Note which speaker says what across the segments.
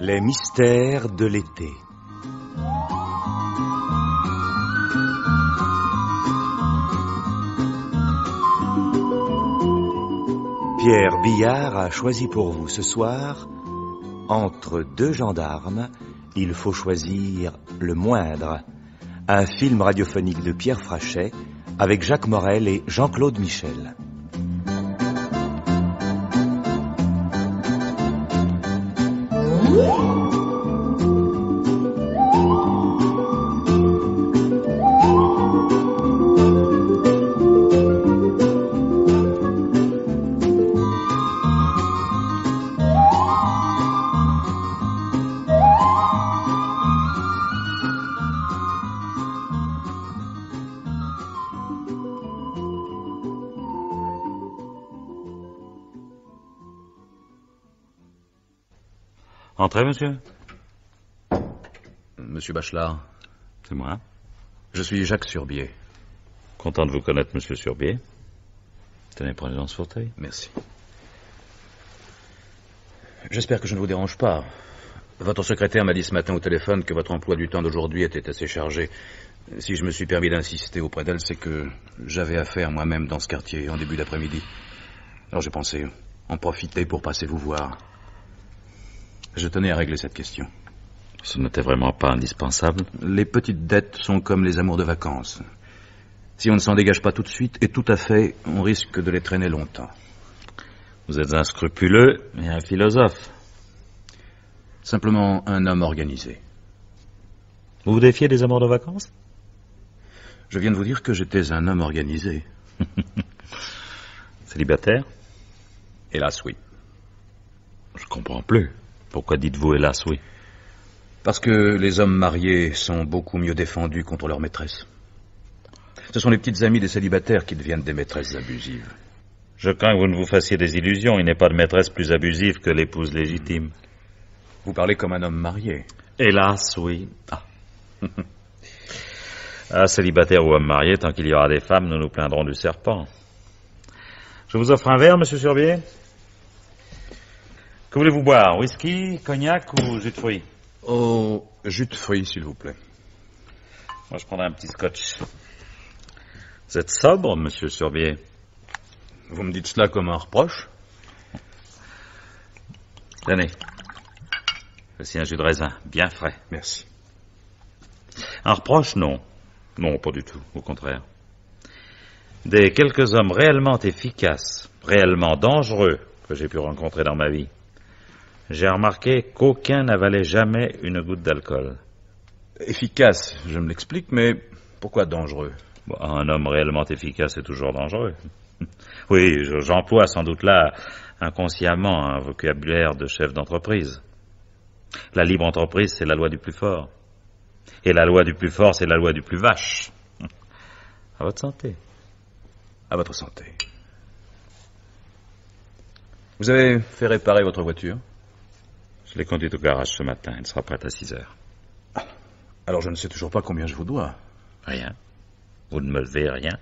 Speaker 1: Les mystères de l'été. Pierre Billard a choisi pour vous ce soir, entre deux gendarmes, il faut choisir le moindre. Un film radiophonique de Pierre Frachet avec Jacques Morel et Jean-Claude Michel.
Speaker 2: Entrez, monsieur.
Speaker 3: Monsieur Bachelard.
Speaker 2: C'est moi.
Speaker 3: Je suis Jacques Surbier.
Speaker 2: Content de vous connaître, monsieur Surbier. Tenez, prenez dans ce fauteuil.
Speaker 3: Merci. J'espère que je ne vous dérange pas. Votre secrétaire m'a dit ce matin au téléphone que votre emploi du temps d'aujourd'hui était assez chargé. Si je me suis permis d'insister auprès d'elle, c'est que j'avais affaire moi-même dans ce quartier en début d'après-midi. Alors j'ai pensé en profiter pour passer vous voir. Je tenais à régler cette question.
Speaker 2: Ce n'était vraiment pas indispensable.
Speaker 3: Les petites dettes sont comme les amours de vacances. Si on ne s'en dégage pas tout de suite, et tout à fait, on risque de les traîner longtemps.
Speaker 2: Vous êtes un scrupuleux et un philosophe.
Speaker 3: Simplement un homme organisé.
Speaker 2: Vous vous défiez des amours de vacances?
Speaker 3: Je viens de vous dire que j'étais un homme organisé.
Speaker 2: Célibataire?
Speaker 3: Hélas, oui.
Speaker 2: Je comprends plus. Pourquoi dites-vous hélas oui?
Speaker 3: Parce que les hommes mariés sont beaucoup mieux défendus contre leurs maîtresses. Ce sont les petites amies des célibataires qui deviennent des maîtresses abusives.
Speaker 2: Je crains que vous ne vous fassiez des illusions. Il n'est pas de maîtresse plus abusive que l'épouse légitime.
Speaker 3: Vous parlez comme un homme marié.
Speaker 2: Hélas, oui. Célibataire ou homme marié, tant qu'il y aura des femmes, nous nous plaindrons du serpent. Je vous offre un verre, monsieur Surbier? Que voulez-vous boire? Whisky, cognac ou jus de fruits?
Speaker 3: Oh, jus de fruits, s'il vous plaît.
Speaker 2: Moi, je prendrai un petit scotch. Vous êtes sobre, monsieur Surbier?
Speaker 3: Vous me dites cela comme un reproche?
Speaker 2: Tenez. Voici un jus de raisin, bien frais.
Speaker 3: Merci.
Speaker 2: Un reproche, non. Non, pas du tout, au contraire. Des quelques hommes réellement efficaces, réellement dangereux que j'ai pu rencontrer dans ma vie, j'ai remarqué qu'aucun n'avalait jamais une goutte d'alcool.
Speaker 3: Efficace, je me l'explique, mais pourquoi dangereux?
Speaker 2: Un homme réellement efficace est toujours dangereux. Oui, j'emploie sans doute là inconsciemment un vocabulaire de chef d'entreprise. La libre entreprise, c'est la loi du plus fort. Et la loi du plus fort, c'est la loi du plus vache. À votre santé.
Speaker 3: À votre santé. Vous avez fait réparer votre voiture?
Speaker 2: Je l'ai conduite au garage ce matin. Elle sera prête à 6 heures.
Speaker 3: Alors je ne sais toujours pas combien je vous dois.
Speaker 2: Rien. Vous ne me devez rien.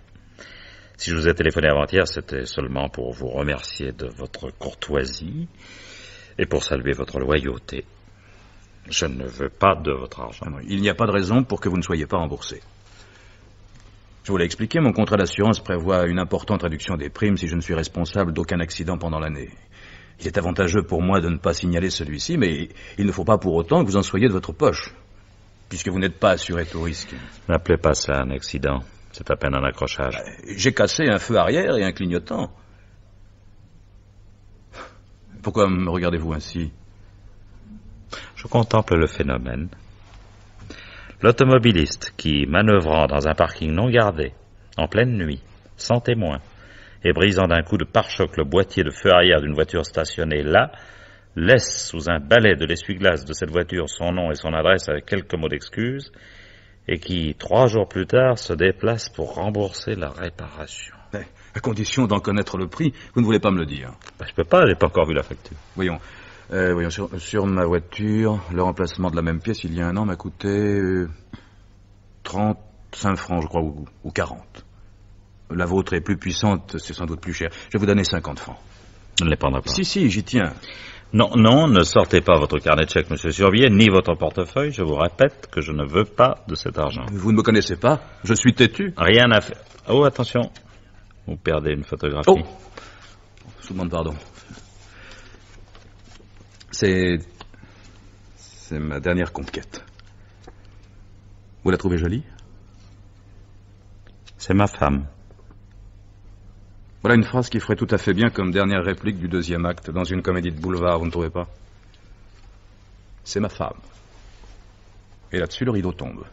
Speaker 2: Si je vous ai téléphoné avant-hier, c'était seulement pour vous remercier de votre courtoisie et pour saluer votre loyauté. Je ne veux pas de votre argent.
Speaker 3: Non, il n'y a pas de raison pour que vous ne soyez pas remboursé. Je vous l'ai expliqué, mon contrat d'assurance prévoit une importante réduction des primes si je ne suis responsable d'aucun accident pendant l'année. Il est avantageux pour moi de ne pas signaler celui-ci, mais il ne faut pas pour autant que vous en soyez de votre poche, puisque vous n'êtes pas assuré tout risque.
Speaker 2: N'appelez pas ça un accident. C'est à peine un accrochage.
Speaker 3: J'ai cassé un feu arrière et un clignotant. Pourquoi me regardez-vous ainsi?
Speaker 2: Je contemple le phénomène. L'automobiliste qui, manœuvrant dans un parking non gardé, en pleine nuit, sans témoin, et brisant d'un coup de pare-choc le boîtier de feu arrière d'une voiture stationnée là, laisse sous un balai de l'essuie-glace de cette voiture son nom et son adresse avec quelques mots d'excuse, et qui, 3 jours plus tard, se déplace pour rembourser la réparation.
Speaker 3: À condition d'en connaître le prix, vous ne voulez pas me le dire.
Speaker 2: Je peux pas, j'ai pas encore vu la facture.
Speaker 3: Voyons, sur ma voiture, le remplacement de la même pièce il y a un an m'a coûté 35 francs, je crois, ou 40. La vôtre est plus puissante, c'est sans doute plus cher. Je vais vous donner 50 francs.
Speaker 2: Je ne les prendrai pas.
Speaker 3: Si, j'y tiens.
Speaker 2: Non, non, ne sortez pas votre carnet de chèques, monsieur Surbier, ni votre portefeuille. Je vous répète que je ne veux pas de cet argent.
Speaker 3: Vous ne me connaissez pas? Je suis têtu.
Speaker 2: Rien à faire. Oh, attention. Vous perdez une photographie.
Speaker 3: Oh! Je vous demande pardon. C'est ma dernière conquête. Vous la trouvez jolie?
Speaker 2: C'est ma femme.
Speaker 3: Voilà une phrase qui ferait tout à fait bien comme dernière réplique du deuxième acte dans une comédie de boulevard, vous ne trouvez pas? C'est ma femme. Et là-dessus, le rideau tombe.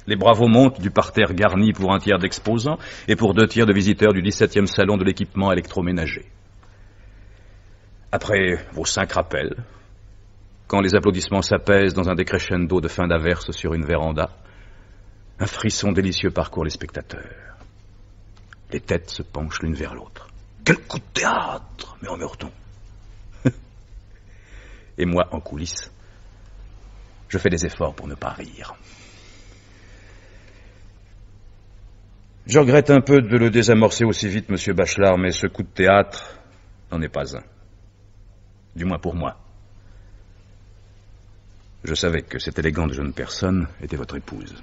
Speaker 3: Les bravos montent du parterre garni pour un tiers d'exposants et pour 2 tiers de visiteurs du 17e salon de l'équipement électroménager. Après vos 5 rappels, quand les applaudissements s'apaisent dans un décrescendo de fin d'averse sur une véranda, un frisson délicieux parcourt les spectateurs. Les têtes se penchent l'une vers l'autre. Quel coup de théâtre, murmure-t-on. Et moi, en coulisses, je fais des efforts pour ne pas rire. Je regrette un peu de le désamorcer aussi vite, monsieur Bachelard, mais ce coup de théâtre n'en est pas un. Du moins pour moi. Je savais que cette élégante jeune personne était votre épouse.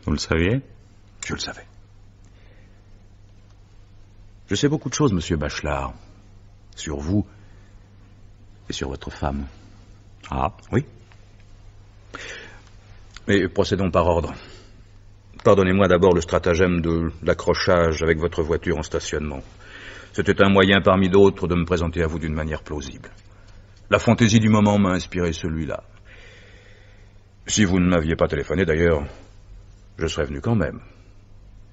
Speaker 2: Vous le saviez?
Speaker 3: Je le savais. Je sais beaucoup de choses, monsieur Bachelard, sur vous et sur votre femme.
Speaker 2: Ah,
Speaker 3: oui. Mais procédons par ordre. Pardonnez-moi d'abord le stratagème de l'accrochage avec votre voiture en stationnement. C'était un moyen parmi d'autres de me présenter à vous d'une manière plausible. La fantaisie du moment m'a inspiré celui-là. Si vous ne m'aviez pas téléphoné, d'ailleurs, je serais venu quand même.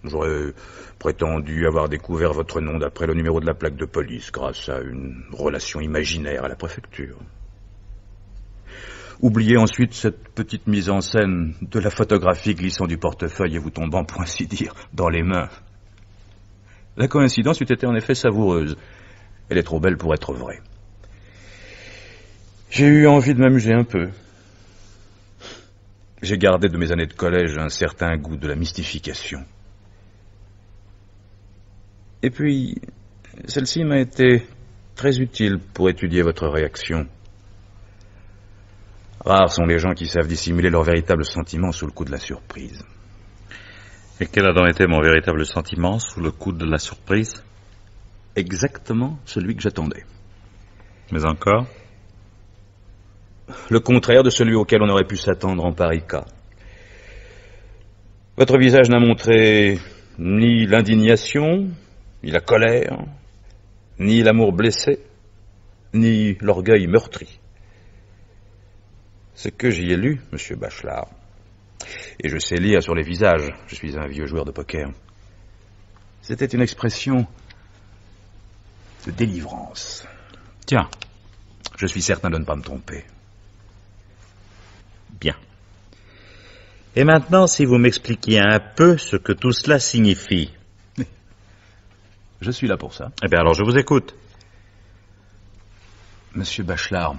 Speaker 3: J'aurais prétendu avoir découvert votre nom d'après le numéro de la plaque de police grâce à une relation imaginaire à la préfecture. Oubliez ensuite cette petite mise en scène de la photographie glissant du portefeuille et vous tombant, pour ainsi dire, dans les mains. La coïncidence eût été en effet savoureuse. Elle est trop belle pour être vraie. J'ai eu envie de m'amuser un peu. J'ai gardé de mes années de collège un certain goût de la mystification. Et puis, celle-ci m'a été très utile pour étudier votre réaction. Rares sont les gens qui savent dissimuler leurs véritables sentiments sous le coup de la surprise.
Speaker 2: et quel a donc été mon véritable sentiment sous le coup de la surprise?
Speaker 3: Exactement celui que j'attendais.
Speaker 2: Mais encore?
Speaker 3: Le contraire de celui auquel on aurait pu s'attendre en pareil cas. Votre visage n'a montré ni l'indignation, ni la colère, ni l'amour blessé, ni l'orgueil meurtri. Ce que j'y ai lu, monsieur Bachelard, et je sais lire sur les visages, je suis un vieux joueur de poker, c'était une expression de délivrance.
Speaker 2: Tiens.
Speaker 3: Je suis certain de ne pas me tromper.
Speaker 2: Bien. Et maintenant, si vous m'expliquiez un peu ce que tout cela signifie.
Speaker 3: Je suis là pour ça.
Speaker 2: Eh bien, alors je vous écoute.
Speaker 3: Monsieur Bachelard,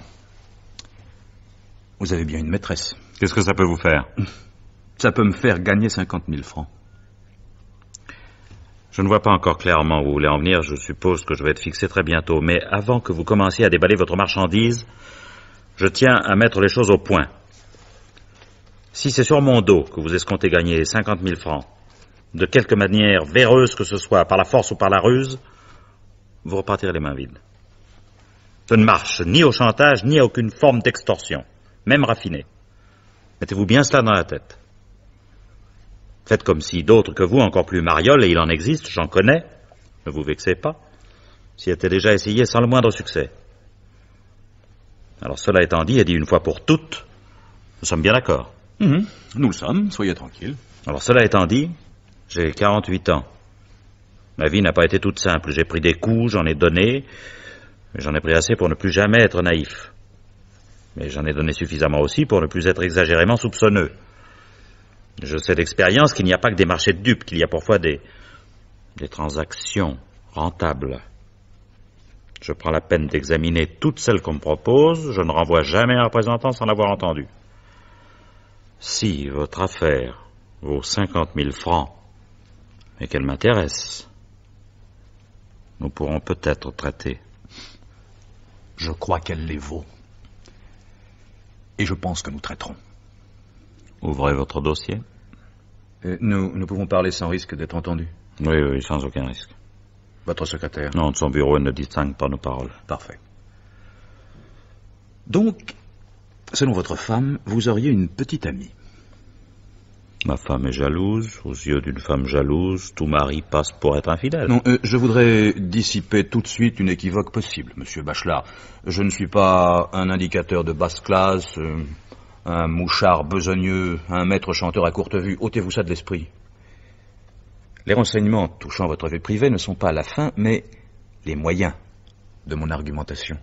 Speaker 3: vous avez bien une maîtresse.
Speaker 2: Qu'est-ce que ça peut vous faire?
Speaker 3: Ça peut me faire gagner 50 000 francs.
Speaker 2: Je ne vois pas encore clairement où vous voulez en venir. Je suppose que je vais être fixé très bientôt. Mais avant que vous commenciez à déballer votre marchandise, je tiens à mettre les choses au point. Si c'est sur mon dos que vous escomptez gagner 50 000 francs, de quelque manière véreuse que ce soit, par la force ou par la ruse, vous repartirez les mains vides. Je ne marche ni au chantage, ni à aucune forme d'extorsion, même raffinée. Mettez-vous bien cela dans la tête. Faites comme si d'autres que vous, encore plus marioles, et il en existe, j'en connais, ne vous vexez pas, s'y étaient déjà essayés sans le moindre succès. Alors cela étant dit, et dit une fois pour toutes, nous sommes bien d'accord.
Speaker 3: Nous le sommes, soyez tranquille.
Speaker 2: Alors cela étant dit, j'ai 48 ans. Ma vie n'a pas été toute simple. J'ai pris des coups, j'en ai donné, mais j'en ai pris assez pour ne plus jamais être naïf. Mais j'en ai donné suffisamment aussi pour ne plus être exagérément soupçonneux. Je sais d'expérience qu'il n'y a pas que des marchés de dupes, qu'il y a parfois des transactions rentables. Je prends la peine d'examiner toutes celles qu'on me propose, je ne renvoie jamais un représentant sans l'avoir entendu. Si votre affaire vaut 50 000 francs et qu'elle m'intéresse, nous pourrons peut-être traiter.
Speaker 4: Je crois qu'elle les vaut. Et je pense que nous traiterons.
Speaker 2: Ouvrez votre dossier.
Speaker 3: Nous pouvons parler sans risque d'être entendus.
Speaker 2: Oui, sans aucun risque.
Speaker 3: Votre secrétaire?
Speaker 2: Non, de son bureau, il ne distingue pas nos paroles.
Speaker 3: Parfait. Donc, selon votre femme, vous auriez une petite amie.
Speaker 2: Ma femme est jalouse. Aux yeux d'une femme jalouse, tout mari passe pour être infidèle.
Speaker 3: Non, je voudrais dissiper tout de suite une équivoque possible, monsieur Bachelard. Je ne suis pas un indicateur de basse classe, un mouchard besogneux, un maître chanteur à courte vue. Ôtez-vous ça de l'esprit. Les renseignements touchant votre vie privée ne sont pas la fin, mais les moyens de mon argumentation.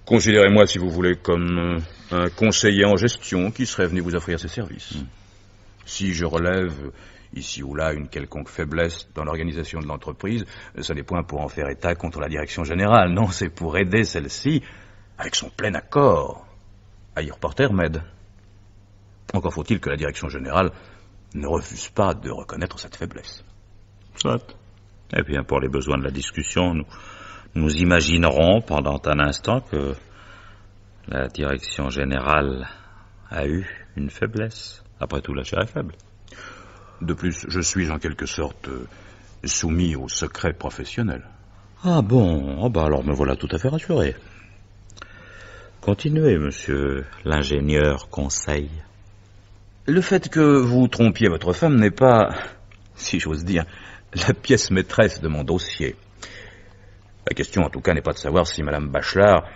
Speaker 3: Considérez-moi, si vous voulez, comme un conseiller en gestion qui serait venu vous offrir ses services. Si je relève ici ou là une quelconque faiblesse dans l'organisation de l'entreprise, ce n'est point pour en faire état contre la direction générale. Non, c'est pour aider celle-ci, avec son plein accord, à y reporter remède. Encore faut-il que la direction générale ne refuse pas de reconnaître cette faiblesse.
Speaker 2: Soit. Eh bien, pour les besoins de la discussion, nous imaginerons pendant un instant que la direction générale a eu une faiblesse. Après tout, la chair est faible.
Speaker 3: De plus, je suis en quelque sorte soumis au secret professionnel.
Speaker 2: Ah bon? Oh bah alors me voilà tout à fait rassuré. Continuez, monsieur l'ingénieur Conseil.
Speaker 3: Le fait que vous trompiez votre femme n'est pas, si j'ose dire, la pièce maîtresse de mon dossier. La question, en tout cas, n'est pas de savoir si Madame Bachelard,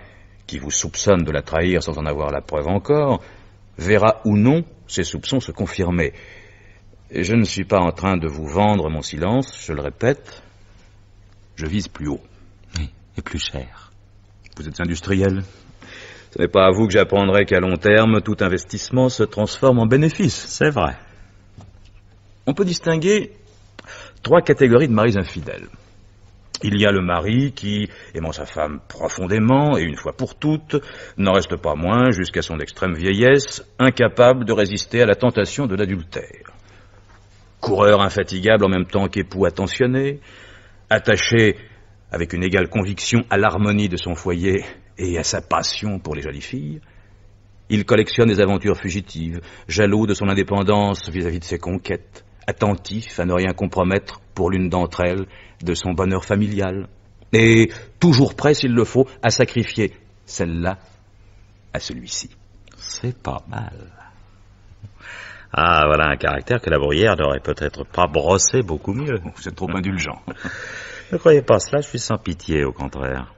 Speaker 3: qui vous soupçonne de la trahir sans en avoir la preuve encore, verra ou non ses soupçons se confirmer. Et je ne suis pas en train de vous vendre mon silence, je le répète. Je vise plus haut.
Speaker 2: Oui, et plus cher.
Speaker 3: Vous êtes industriel. Ce n'est pas à vous que j'apprendrai qu'à long terme, tout investissement se transforme en bénéfice.
Speaker 2: C'est vrai.
Speaker 3: On peut distinguer 3 catégories de maris infidèles. Il y a le mari qui, aimant sa femme profondément et une fois pour toutes, n'en reste pas moins, jusqu'à son extrême vieillesse, incapable de résister à la tentation de l'adultère. Coureur infatigable en même temps qu'époux attentionné, attaché avec une égale conviction à l'harmonie de son foyer et à sa passion pour les jolies filles, il collectionne des aventures fugitives, jaloux de son indépendance vis-à-vis de ses conquêtes, attentif à ne rien compromettre pour l'une d'entre elles de son bonheur familial, et toujours prêt, s'il le faut, à sacrifier celle-là à celui-ci.
Speaker 2: C'est pas mal. Ah, voilà un caractère que la Bruyère n'aurait peut-être pas brossé beaucoup mieux.
Speaker 3: Vous êtes trop indulgent.
Speaker 2: Ne croyez pas cela, je suis sans pitié, au contraire.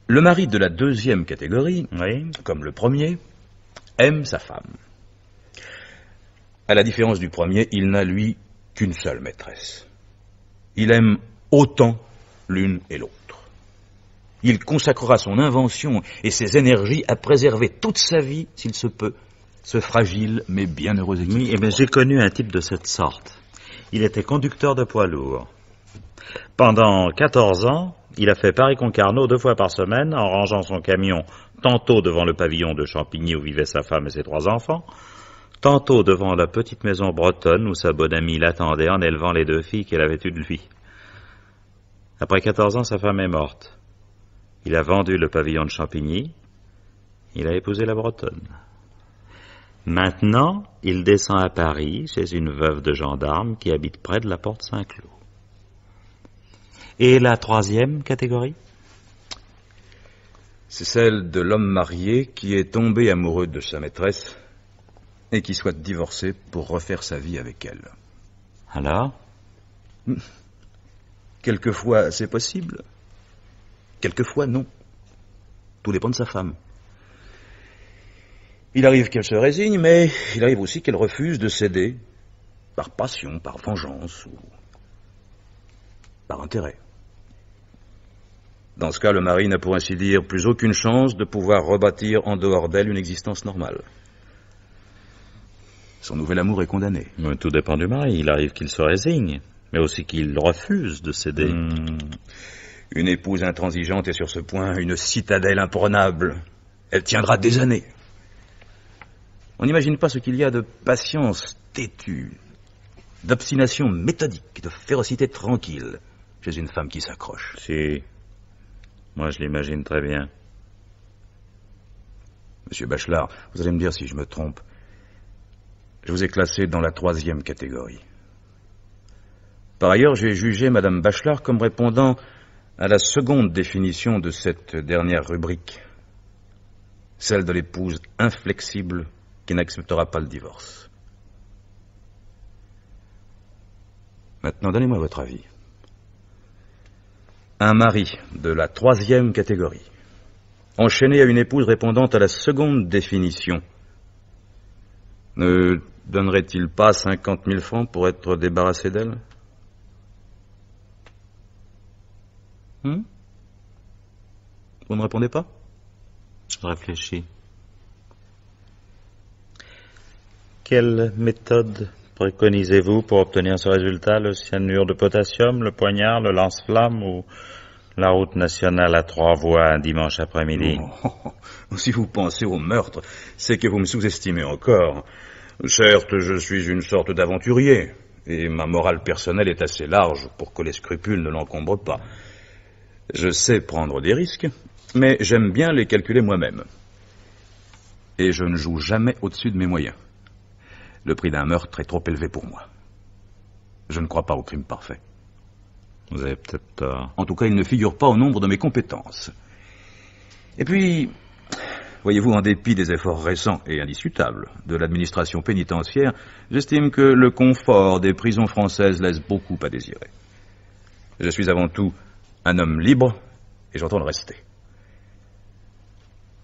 Speaker 3: Le mari de la deuxième catégorie,
Speaker 2: Oui.
Speaker 3: comme le premier, aime sa femme. À la différence du premier, il n'a, lui, qu'une seule maîtresse. Il aime autant l'une et l'autre. Il consacrera son invention et ses énergies à préserver toute sa vie, s'il se peut, ce fragile mais bienheureux équilibre.
Speaker 2: Oui, eh bien, j'ai connu un type de cette sorte. Il était conducteur de poids lourd. Pendant 14 ans, il a fait Paris-Concarneau 2 fois par semaine en rangeant son camion tantôt devant le pavillon de Champigny où vivaient sa femme et ses 3 enfants, tantôt devant la petite maison bretonne où sa bonne amie l'attendait en élevant les 2 filles qu'elle avait eues de lui. Après 14 ans, sa femme est morte. Il a vendu le pavillon de Champigny. Il a épousé la bretonne. Maintenant, il descend à Paris chez une veuve de gendarme qui habite près de la porte Saint-Cloud. Et la troisième catégorie?
Speaker 3: C'est celle de l'homme marié qui est tombé amoureux de sa maîtresse et qui souhaite divorcer pour refaire sa vie avec elle.
Speaker 2: Alors?
Speaker 3: Quelquefois, c'est possible. Quelquefois, non. Tout dépend de sa femme. Il arrive qu'elle se résigne, mais il arrive aussi qu'elle refuse de céder par passion, par vengeance ou par intérêt. Dans ce cas, le mari n'a pour ainsi dire plus aucune chance de pouvoir rebâtir en dehors d'elle une existence normale. Son nouvel amour est condamné.
Speaker 2: Mais tout dépend du mari. Il arrive qu'il se résigne, mais aussi qu'il refuse de céder.
Speaker 3: Une épouse intransigeante est sur ce point une citadelle imprenable. Elle tiendra des années. On n'imagine pas ce qu'il y a de patience têtue, d'obstination méthodique, de férocité tranquille chez une femme qui s'accroche.
Speaker 2: Si. Moi, je l'imagine très bien.
Speaker 3: Monsieur Bachelard, vous allez me dire si je me trompe. Je vous ai classé dans la 3e catégorie. Par ailleurs, j'ai jugé Madame Bachelard comme répondant à la seconde définition de cette dernière rubrique, celle de l'épouse inflexible qui n'acceptera pas le divorce. Maintenant, donnez-moi votre avis. Un mari de la 3e catégorie, enchaîné à une épouse répondant à la seconde définition, ne donnerait-il pas 50 000 francs pour être débarrassé d'elle? Vous ne répondez pas?
Speaker 2: Je réfléchis. Quelle méthode préconisez-vous pour obtenir ce résultat? Le cyanure de potassium, le poignard, le lance-flamme ou la route nationale à 3 voies un dimanche après-midi?
Speaker 3: Oh, si vous pensez au meurtre, c'est que vous me sous-estimez encore. Certes, je suis une sorte d'aventurier, et ma morale personnelle est assez large pour que les scrupules ne l'encombrent pas. Je sais prendre des risques, mais j'aime bien les calculer moi-même. Et je ne joue jamais au-dessus de mes moyens. Le prix d'un meurtre est trop élevé pour moi. Je ne crois pas au crime parfait.
Speaker 2: Vous avez peut-être tort.
Speaker 3: En tout cas, il ne figure pas au nombre de mes compétences. Et puis, voyez-vous, en dépit des efforts récents et indiscutables de l'administration pénitentiaire, j'estime que le confort des prisons françaises laisse beaucoup à désirer. Je suis avant tout un homme libre, et j'entends le rester.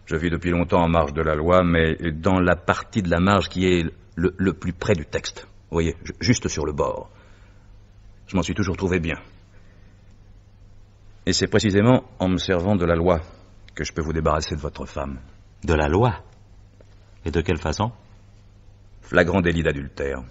Speaker 3: Je vis depuis longtemps en marge de la loi, mais dans la partie de la marge qui est le plus près du texte. Vous voyez, juste sur le bord. Je m'en suis toujours trouvé bien. Et c'est précisément en me servant de la loi que je peux vous débarrasser de votre femme.
Speaker 2: De la loi? Et de quelle façon?
Speaker 3: Flagrant délit d'adultère.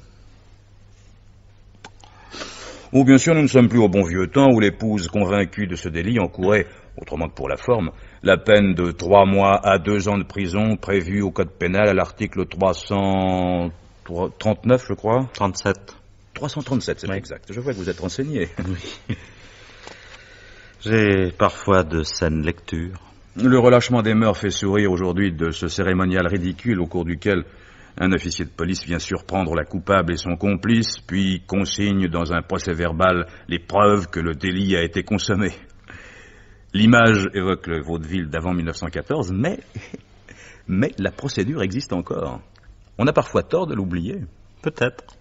Speaker 3: Ou bien sûr, nous ne sommes plus au bon vieux temps où l'épouse convaincue de ce délit encourait, autrement que pour la forme, la peine de 3 mois à 2 ans de prison prévue au code pénal à l'article 339, je crois.
Speaker 2: 37.
Speaker 3: 337, c'est exact. Je vois que vous êtes renseigné.
Speaker 2: Oui. J'ai parfois de saines lectures.
Speaker 3: Le relâchement des mœurs fait sourire aujourd'hui de ce cérémonial ridicule au cours duquel un officier de police vient surprendre la coupable et son complice, puis consigne dans un procès-verbal les preuves que le délit a été consommé. L'image évoque le vaudeville d'avant 1914, mais la procédure existe encore. On a parfois tort de l'oublier.
Speaker 2: Peut-être.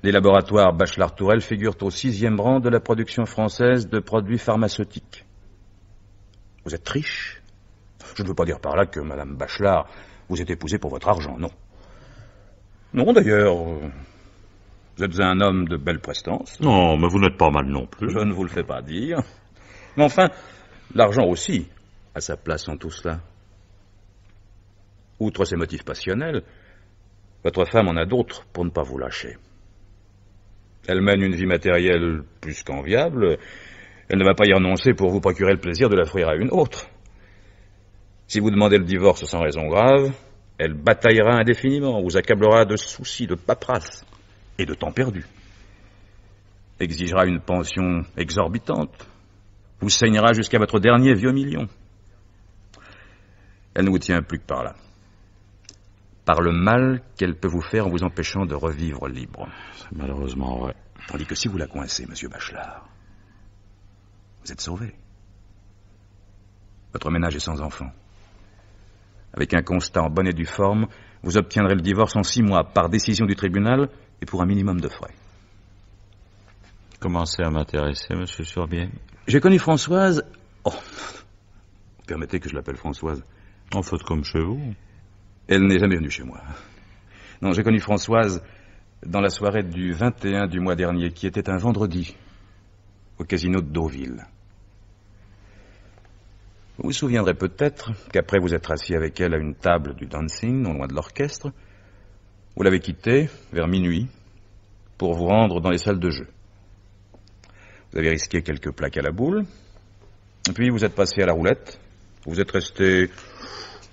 Speaker 3: Les laboratoires Bachelard-Tourelle figurent au 6e rang de la production française de produits pharmaceutiques. Vous êtes riche? Je ne veux pas dire par là que Madame Bachelard vous êtes épousé pour votre argent, non. Non, d'ailleurs, vous êtes un homme de belle prestance.
Speaker 2: Non, mais vous n'êtes pas mal non plus.
Speaker 3: Je ne vous le fais pas dire. Mais enfin, l'argent aussi a sa place en tout cela. Outre ses motifs passionnels, votre femme en a d'autres pour ne pas vous lâcher. Elle mène une vie matérielle plus qu'enviable. Elle ne va pas y renoncer pour vous procurer le plaisir de l'offrir à une autre. Si vous demandez le divorce sans raison grave, elle bataillera indéfiniment, vous accablera de soucis, de paperasse et de temps perdu. Exigera une pension exorbitante, vous saignera jusqu'à votre dernier vieux million. Elle ne vous tient plus que par là. Par le mal qu'elle peut vous faire en vous empêchant de revivre libre.
Speaker 2: C'est malheureusement vrai.
Speaker 3: Tandis que si vous la coincez, monsieur Bachelard, vous êtes sauvé. Votre ménage est sans enfant. Avec un constat en bonne et due forme, vous obtiendrez le divorce en 6 mois par décision du tribunal et pour un minimum de frais.
Speaker 2: Commencez à m'intéresser, monsieur Surbier.
Speaker 3: J'ai connu Françoise... Oh, permettez que je l'appelle Françoise.
Speaker 2: En faute comme chez vous.
Speaker 3: Elle n'est jamais venue chez moi. Non, j'ai connu Françoise dans la soirée du 21 du mois dernier, qui était un vendredi, au casino de Deauville. Vous vous souviendrez peut-être qu'après vous être assis avec elle à une table du dancing, non loin de l'orchestre, vous l'avez quittée vers minuit pour vous rendre dans les salles de jeu. Vous avez risqué quelques plaques à la boule, et puis vous êtes passé à la roulette. Vous êtes resté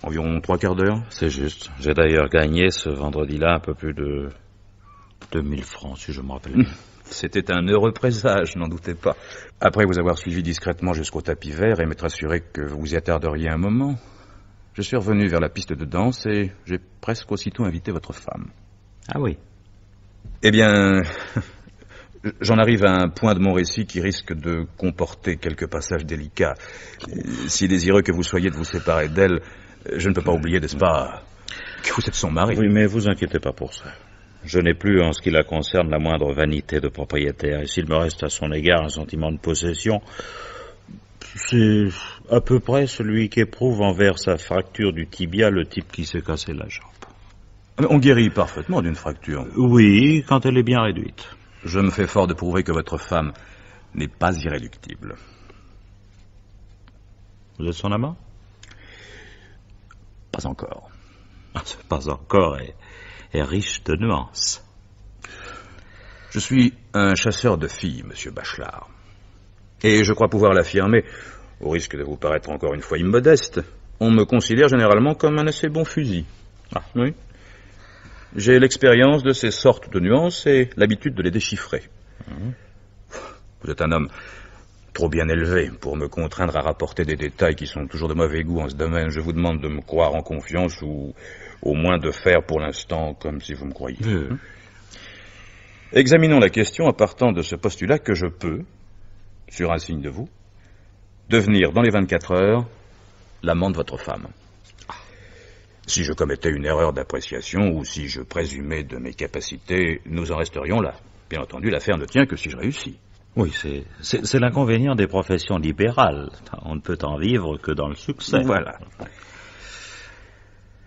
Speaker 3: environ 3 quarts d'heure.
Speaker 2: C'est juste. J'ai d'ailleurs gagné ce vendredi-là un peu plus de 2000 francs, si je me rappelle bien.
Speaker 3: C'était un heureux présage, n'en doutez pas. Après vous avoir suivi discrètement jusqu'au tapis vert et m'être assuré que vous y attarderiez un moment, je suis revenu vers la piste de danse et j'ai presque aussitôt invité votre femme.
Speaker 2: Ah oui.
Speaker 3: Eh bien, j'en arrive à un point de mon récit qui risque de comporter quelques passages délicats. Si désireux que vous soyez de vous séparer d'elle, je ne peux pas oublier, n'est-ce pas, que vous êtes son mari.
Speaker 2: Oui, mais vous inquiétez pas pour ça. Je n'ai plus, en ce qui la concerne, la moindre vanité de propriétaire. Et s'il me reste à son égard un sentiment de possession, c'est à peu près celui qu'éprouve envers sa fracture du tibia le type qui s'est cassé la jambe.
Speaker 3: On guérit parfaitement d'une fracture.
Speaker 2: Oui, quand elle est bien réduite.
Speaker 3: Je me fais fort de prouver que votre femme n'est pas irréductible.
Speaker 2: Vous êtes son amant?
Speaker 3: Pas encore.
Speaker 2: Pas encore, et riche de nuances.
Speaker 3: Je suis un chasseur de filles, monsieur Bachelard. Et je crois pouvoir l'affirmer, au risque de vous paraître encore une fois immodeste, on me considère généralement comme un assez bon fusil. Ah, oui. J'ai l'expérience de ces sortes de nuances et l'habitude de les déchiffrer. Vous êtes un homme trop bien élevé pour me contraindre à rapporter des détails qui sont toujours de mauvais goût en ce domaine. Je vous demande de me croire en confiance ou au moins de faire pour l'instant comme si vous me croyiez. Examinons la question en partant de ce postulat que je peux, sur un signe de vous, devenir dans les 24 heures l'amant de votre femme. Si je commettais une erreur d'appréciation ou si je présumais de mes capacités, nous en resterions là. Bien entendu, l'affaire ne tient que si je réussis.
Speaker 2: Oui, c'est l'inconvénient des professions libérales. On ne peut en vivre que dans le succès.
Speaker 3: Voilà.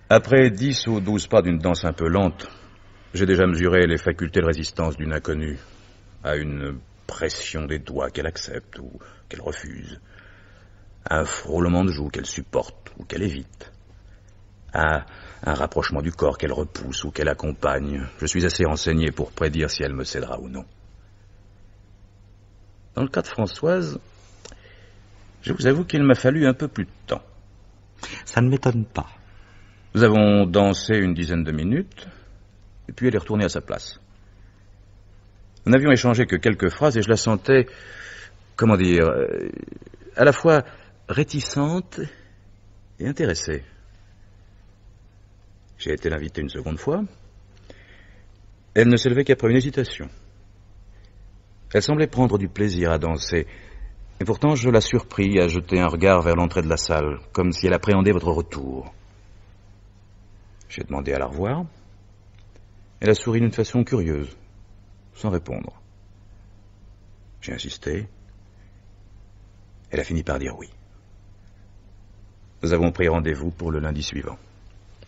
Speaker 3: Après 10 ou 12 pas d'une danse un peu lente, j'ai déjà mesuré les facultés de résistance d'une inconnue à une pression des doigts qu'elle accepte ou qu'elle refuse, à un frôlement de joues qu'elle supporte ou qu'elle évite, à un rapprochement du corps qu'elle repousse ou qu'elle accompagne. Je suis assez renseigné pour prédire si elle me cédera ou non. Dans le cas de Françoise, je vous avoue qu'il m'a fallu un peu plus de temps.
Speaker 2: Ça ne m'étonne pas.
Speaker 3: Nous avons dansé une dizaine de minutes, et puis elle est retournée à sa place. Nous n'avions échangé que quelques phrases, et je la sentais, comment dire, à la fois réticente et intéressée. J'ai été l'inviter une seconde fois. Elle ne s'est levée qu'après une hésitation. Elle semblait prendre du plaisir à danser, et pourtant je la surpris à jeter un regard vers l'entrée de la salle, comme si elle appréhendait votre retour. J'ai demandé à la revoir. Elle a souri d'une façon curieuse, sans répondre. J'ai insisté. Elle a fini par dire oui. Nous avons pris rendez-vous pour le lundi suivant.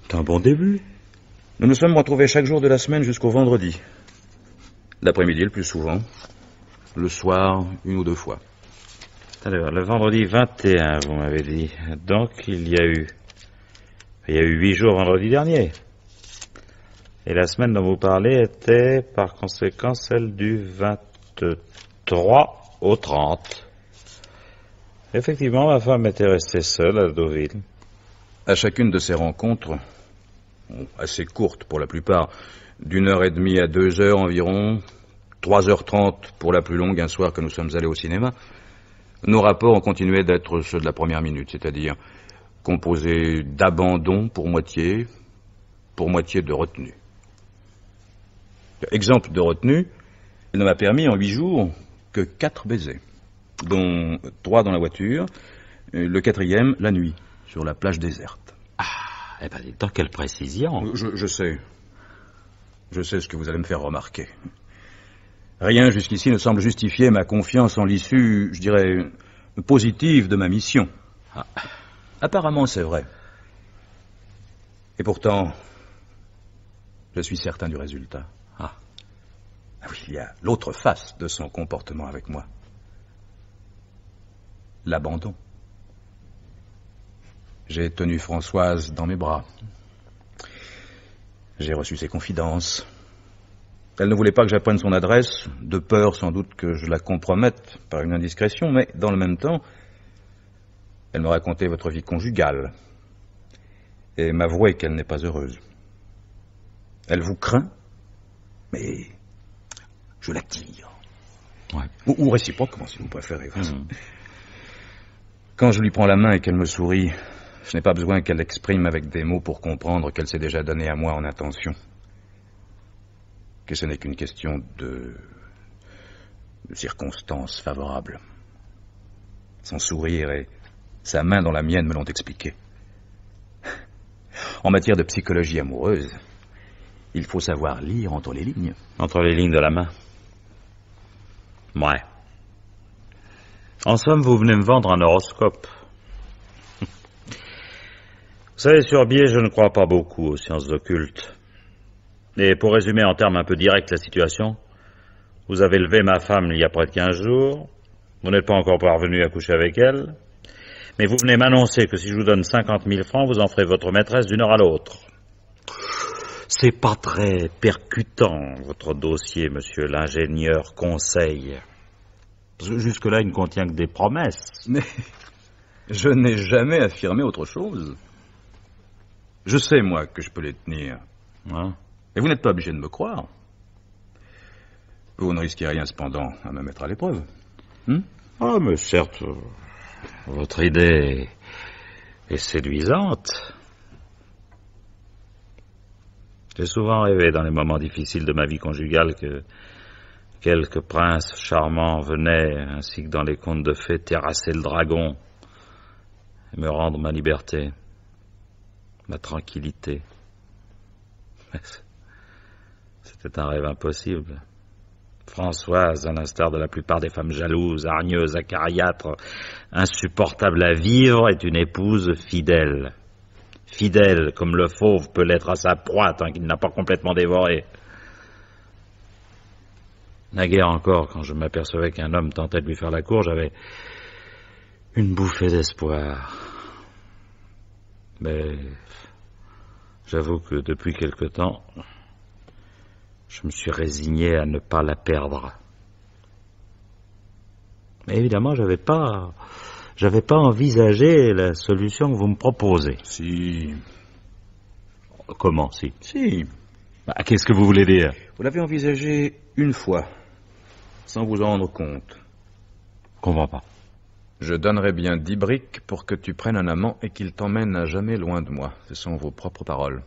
Speaker 2: C'est un bon début.
Speaker 3: Nous nous sommes retrouvés chaque jour de la semaine jusqu'au vendredi. L'après-midi le plus souvent. Le soir, une ou deux fois.
Speaker 2: Alors, le vendredi 21, vous m'avez dit. Donc, il y a eu 8 jours vendredi dernier. Et la semaine dont vous parlez était, par conséquent, celle du 23 au 30. Effectivement, ma femme était restée seule à Deauville.
Speaker 3: À chacune de ces rencontres, assez courtes pour la plupart, d'1h30 à 2h environ, 3h30 pour la plus longue, un soir que nous sommes allés au cinéma, nos rapports ont continué d'être ceux de la première minute, c'est-à-dire composés d'abandon pour moitié de retenue. Exemple de retenue, il ne m'a permis en 8 jours que 4 baisers, dont 3 dans la voiture, le 4e la nuit, sur la plage déserte.
Speaker 2: Ah, eh ben, dans quelle précision.
Speaker 3: Je sais. Je sais ce que vous allez me faire remarquer. Rien jusqu'ici ne semble justifier ma confiance en l'issue, je dirais, positive de ma mission. Ah. Apparemment, c'est vrai. Et pourtant, je suis certain du résultat. Ah oui, il y a l'autre face de son comportement avec moi. L'abandon. J'ai tenu Françoise dans mes bras. J'ai reçu ses confidences. Elle ne voulait pas que j'apprenne son adresse, de peur sans doute que je la compromette par une indiscrétion, mais dans le même temps, elle me racontait votre vie conjugale et m'avouait qu'elle n'est pas heureuse. Elle vous craint, mais
Speaker 4: Je l'attire.
Speaker 3: Ouais.
Speaker 4: Ou réciproquement, si vous préférez.
Speaker 3: Quand je lui prends la main et qu'elle me sourit, je n'ai pas besoin qu'elle exprime avec des mots pour comprendre qu'elle s'est déjà donnée à moi en intention. Que ce n'est qu'une question de circonstances favorables. Son sourire et sa main dans la mienne me l'ont expliqué. En matière de psychologie amoureuse, il faut savoir lire entre les lignes.
Speaker 2: Entre les lignes de la main. Ouais. En somme, vous venez me vendre un horoscope. Vous savez, sur Biais, je ne crois pas beaucoup aux sciences occultes. Et pour résumer en termes un peu directs la situation, vous avez levé ma femme il y a près de 15 jours, vous n'êtes pas encore parvenu à coucher avec elle, mais vous venez m'annoncer que si je vous donne 50 000 francs, vous en ferez votre maîtresse d'une heure à l'autre. C'est pas très percutant, votre dossier, monsieur l'ingénieur Conseil. Parce que jusque-là, il ne contient que des promesses.
Speaker 3: Mais je n'ai jamais affirmé autre chose. Je sais, moi, que je peux les tenir.
Speaker 2: Hein?
Speaker 3: Et vous n'êtes pas obligé de me croire. Vous ne risquez rien, cependant, à me mettre à l'épreuve.
Speaker 2: Ah, mais certes, votre idée est séduisante. J'ai souvent rêvé dans les moments difficiles de ma vie conjugale que quelques princes charmants venaient, ainsi que dans les contes de fées, terrasser le dragon et me rendre ma liberté, ma tranquillité. Mais c'était un rêve impossible. Françoise, à l'instar de la plupart des femmes jalouses, hargneuses, acariâtres, insupportables à vivre, est une épouse fidèle. Fidèle comme le fauve peut l'être à sa proie tant qu'il n'a pas complètement dévoré. Naguère encore, quand je m'apercevais qu'un homme tentait de lui faire la cour, j'avais une bouffée d'espoir. Mais j'avoue que depuis quelque temps, je me suis résigné à ne pas la perdre. Mais évidemment, j'avais pas envisagé la solution que vous me proposez.
Speaker 3: Si.
Speaker 2: Comment, si?
Speaker 3: Si.
Speaker 2: Qu'est-ce que vous voulez dire?
Speaker 3: Vous l'avez envisagé une fois, sans vous en rendre compte.
Speaker 2: Comprends pas.
Speaker 3: Je donnerais bien 10 briques pour que tu prennes un amant et qu'il t'emmène à jamais loin de moi. Ce sont vos propres paroles.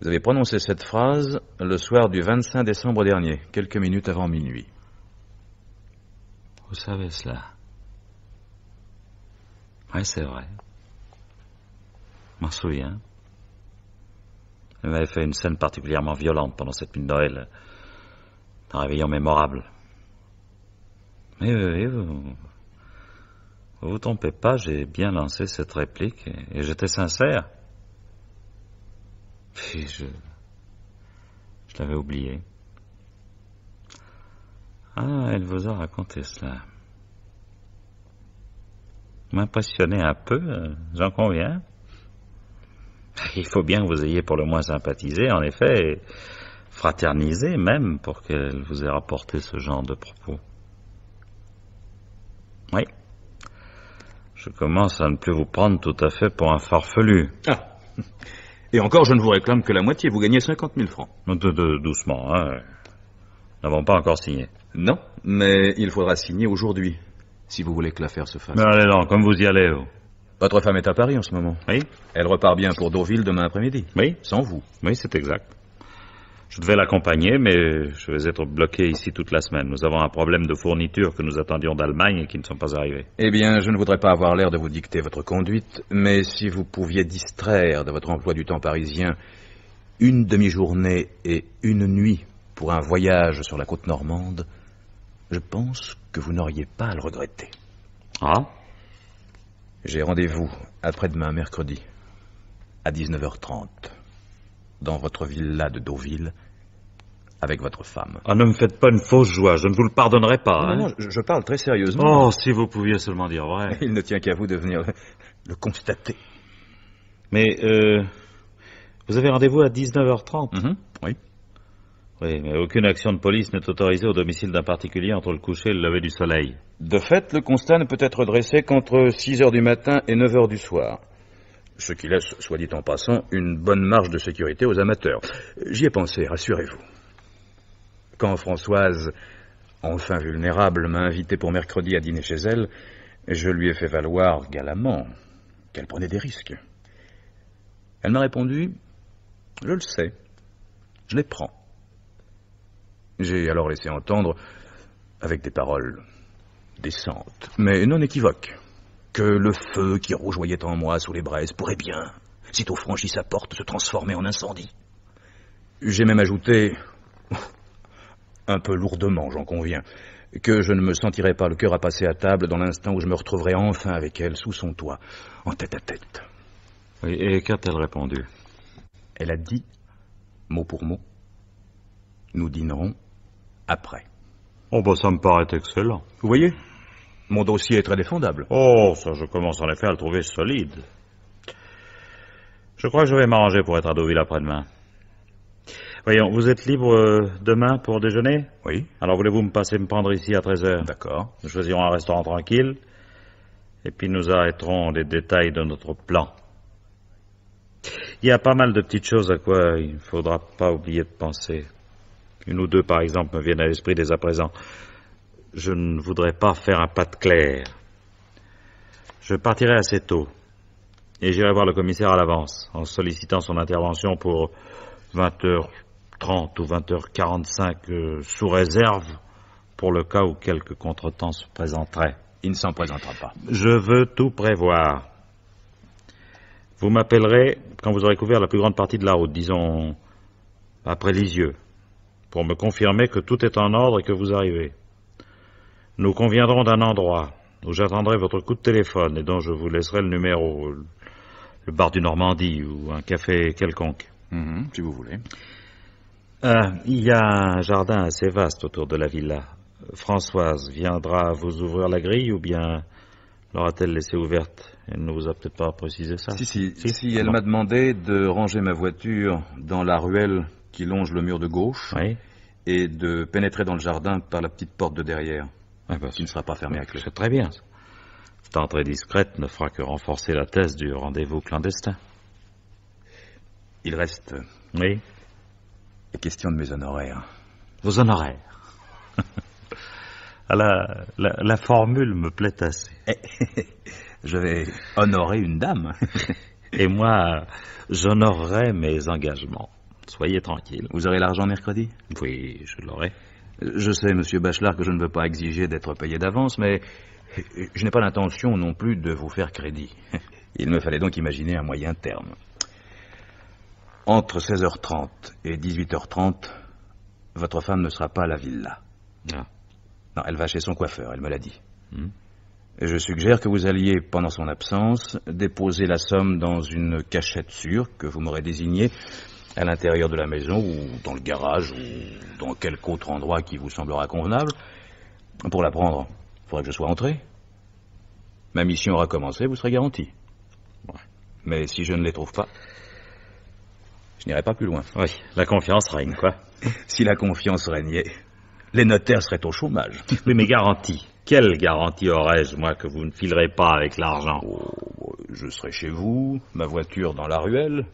Speaker 3: Vous avez prononcé cette phrase le soir du 25 décembre dernier, quelques minutes avant minuit.
Speaker 2: Vous savez cela? Oui, c'est vrai. Je m'en souviens. Elle m'avait fait une scène particulièrement violente pendant cette nuit de Noël. Un réveillon mémorable. Mais oui, vous vous trompez pas, j'ai bien lancé cette réplique et j'étais sincère. Puis je l'avais oublié. Ah, elle vous a raconté cela. M'impressionner un peu, j'en conviens. Il faut bien que vous ayez pour le moins sympathisé, en effet, et fraternisé même, pour qu'elle vous ait rapporté ce genre de propos. Oui. Je commence à ne plus vous prendre tout à fait pour un farfelu.
Speaker 3: Ah. Et encore, je ne vous réclame que la moitié. Vous gagnez 50 000 francs.
Speaker 2: Doucement, hein. Nous n'avons pas encore signé.
Speaker 3: Non, mais il faudra signer aujourd'hui, si vous voulez que l'affaire se fasse.
Speaker 2: Mais allez donc, comme vous y allez, vous.
Speaker 3: Votre femme est à Paris en ce moment.
Speaker 2: Oui.
Speaker 3: Elle repart bien pour Deauville demain après-midi.
Speaker 2: Oui.
Speaker 3: Sans vous.
Speaker 2: Oui, c'est exact. Je devais l'accompagner, mais je vais être bloqué ici toute la semaine. Nous avons un problème de fourniture que nous attendions d'Allemagne et qui ne sont pas arrivés.
Speaker 3: Eh bien, je ne voudrais pas avoir l'air de vous dicter votre conduite, mais si vous pouviez distraire de votre emploi du temps parisien une demi-journée et une nuit pour un voyage sur la côte normande, je pense que vous n'auriez pas à le regretter.
Speaker 2: Ah?
Speaker 3: J'ai rendez-vous après-demain mercredi à 19h30 dans votre villa de Deauville avec votre femme.
Speaker 2: Ah, ne me faites pas une fausse joie, je ne vous le pardonnerai pas.
Speaker 3: Non, je parle très sérieusement.
Speaker 2: Oh, si vous pouviez seulement dire vrai.
Speaker 3: Il ne tient qu'à vous de venir le constater.
Speaker 2: Mais, vous avez rendez-vous à 19h30
Speaker 3: Oui.
Speaker 2: Oui, mais aucune action de police n'est autorisée au domicile d'un particulier entre le coucher et le lever du soleil.
Speaker 3: De fait, le constat ne peut être dressé qu'entre 6h du matin et 9h du soir. Ce qui laisse, soit dit en passant, une bonne marge de sécurité aux amateurs. J'y ai pensé, rassurez-vous. Quand Françoise, enfin vulnérable, m'a invité pour mercredi à dîner chez elle, je lui ai fait valoir galamment qu'elle prenait des risques. Elle m'a répondu « Je le sais, je les prends ». J'ai alors laissé entendre, avec des paroles décentes, mais non équivoques, que le feu qui rougeoyait en moi sous les braises pourrait bien, sitôt franchi sa porte, se transformer en incendie. J'ai même ajouté, un peu lourdement, j'en conviens, que je ne me sentirais pas le cœur à passer à table dans l'instant où je me retrouverais enfin avec elle sous son toit, en tête à tête.
Speaker 2: Oui, et qu'a-t-elle répondu?
Speaker 3: Elle a dit, mot pour mot, nous dînerons après.
Speaker 2: Oh, bah, ça me paraît excellent.
Speaker 3: Vous voyez, mon dossier est très défendable.
Speaker 2: Oh, ça, je commence en effet à le trouver solide. Je crois que je vais m'arranger pour être à Deauville après-demain. Voyons, vous êtes libre demain pour déjeuner?
Speaker 3: Oui.
Speaker 2: Alors voulez-vous me passer me prendre ici à 13h?
Speaker 3: D'accord.
Speaker 2: Nous choisirons un restaurant tranquille, et puis nous arrêterons les détails de notre plan. Il y a pas mal de petites choses à quoi il ne faudra pas oublier de penser. Une ou deux, par exemple, me viennent à l'esprit dès à présent. Je ne voudrais pas faire un pas de clair. Je partirai assez tôt, et j'irai voir le commissaire à l'avance, en sollicitant son intervention pour 20h30 ou 20h45, sous réserve, pour le cas où quelque contretemps se présenterait.
Speaker 3: Il ne s'en présentera pas.
Speaker 2: Je veux tout prévoir. Vous m'appellerez quand vous aurez couvert la plus grande partie de la route, disons après Lisieux, pour me confirmer que tout est en ordre et que vous arrivez. Nous conviendrons d'un endroit où j'attendrai votre coup de téléphone et dont je vous laisserai le numéro, le bar du Normandie ou un café quelconque.
Speaker 3: Si vous voulez.
Speaker 2: Il y a un jardin assez vaste autour de la villa. Françoise viendra vous ouvrir la grille ou bien l'aura-t-elle laissée ouverte? Elle ne vous a peut-être pas précisé ça?
Speaker 3: Si, elle m'a demandé de ranger ma voiture dans la ruelle qui longe le mur de gauche,
Speaker 2: Oui.
Speaker 3: Et de pénétrer dans le jardin par la petite porte de derrière,
Speaker 2: Ah bah,
Speaker 3: qui ne sera pas fermée à clé.
Speaker 2: c'est très bien. Cette entrée discrète ne fera que renforcer la thèse du rendez-vous clandestin.
Speaker 3: Il reste
Speaker 2: Oui.
Speaker 3: la question de mes honoraires.
Speaker 2: Vos honoraires. La formule me plaît assez.
Speaker 3: Je vais honorer une dame.
Speaker 2: Et moi, j'honorerai mes engagements. Soyez tranquille.
Speaker 3: Vous aurez l'argent mercredi?
Speaker 2: Oui, je l'aurai.
Speaker 3: Je sais, monsieur Bachelard, que je ne veux pas exiger d'être payé d'avance, mais je n'ai pas l'intention non plus de vous faire crédit. Il me fallait donc imaginer un moyen terme. Entre 16h30 et 18h30, votre femme ne sera pas à la villa.
Speaker 2: Ah.
Speaker 3: Non, elle va chez son coiffeur, elle me l'a dit. Et je suggère que vous alliez, pendant son absence, déposer la somme dans une cachette sûre que vous m'aurez désignée à l'intérieur de la maison ou dans le garage ou dans quelque autre endroit qui vous semblera convenable. Pour la prendre, il faudrait que je sois entré. Ma mission aura commencé, vous serez garanti.
Speaker 2: Ouais.
Speaker 3: Mais si je ne les trouve pas, je n'irai pas plus loin.
Speaker 2: Oui, la confiance règne, quoi.
Speaker 3: Si la confiance régnait, les notaires seraient au chômage.
Speaker 2: Oui, mais garantie. Quelle garantie aurais-je, moi, que vous ne filerez pas avec l'argent?
Speaker 3: Oh, je serai chez vous, ma voiture dans la ruelle,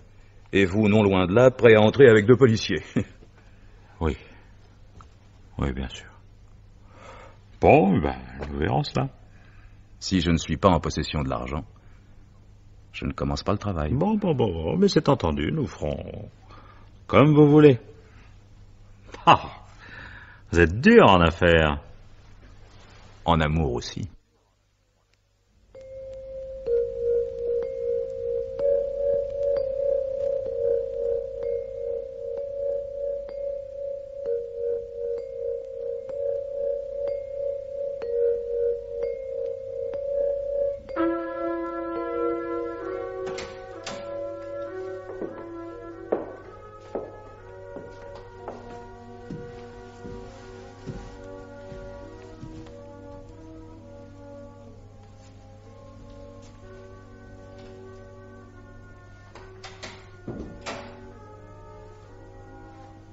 Speaker 3: et vous, non loin de là, prêt à entrer avec 2 policiers.
Speaker 2: Oui. Oui, bien sûr. Bon, ben, nous verrons cela.
Speaker 3: Si je ne suis pas en possession de l'argent, je ne commence pas le travail.
Speaker 2: Bon, mais c'est entendu, nous ferons comme vous voulez. Ah, vous êtes dur en affaires.
Speaker 3: En amour aussi.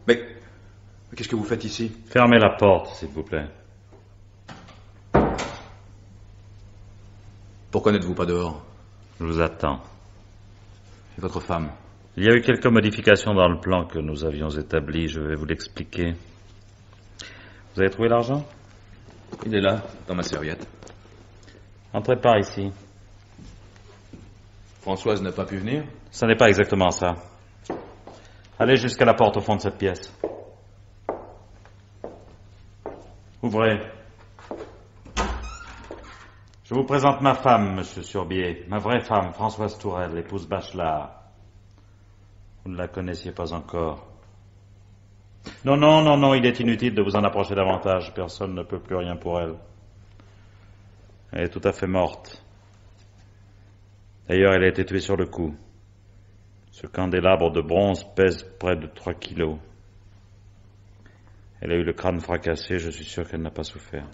Speaker 3: Mais qu'est-ce que vous faites ici?
Speaker 2: Fermez la porte, s'il vous plaît.
Speaker 3: Pourquoi n'êtes-vous pas dehors?
Speaker 2: Je vous attends.
Speaker 3: Et votre femme?
Speaker 2: Il y a eu quelques modifications dans le plan que nous avions établi, je vais vous l'expliquer. Vous avez trouvé l'argent?
Speaker 3: Il est là, dans ma serviette.
Speaker 2: Entrez par ici.
Speaker 3: Françoise n'a pas pu venir?
Speaker 2: Ce n'est pas exactement ça. Allez jusqu'à la porte au fond de cette pièce. Ouvrez. Je vous présente ma femme, monsieur Surbier. Ma vraie femme, Françoise Tourelle, l'épouse Bachelard. Vous ne la connaissiez pas encore. Non, il est inutile de vous en approcher davantage. Personne ne peut plus rien pour elle. Elle est tout à fait morte. D'ailleurs, elle a été tuée sur le coup. Ce candélabre de bronze pèse près de 3 kilos. Elle a eu le crâne fracassé, je suis sûr qu'elle n'a pas souffert.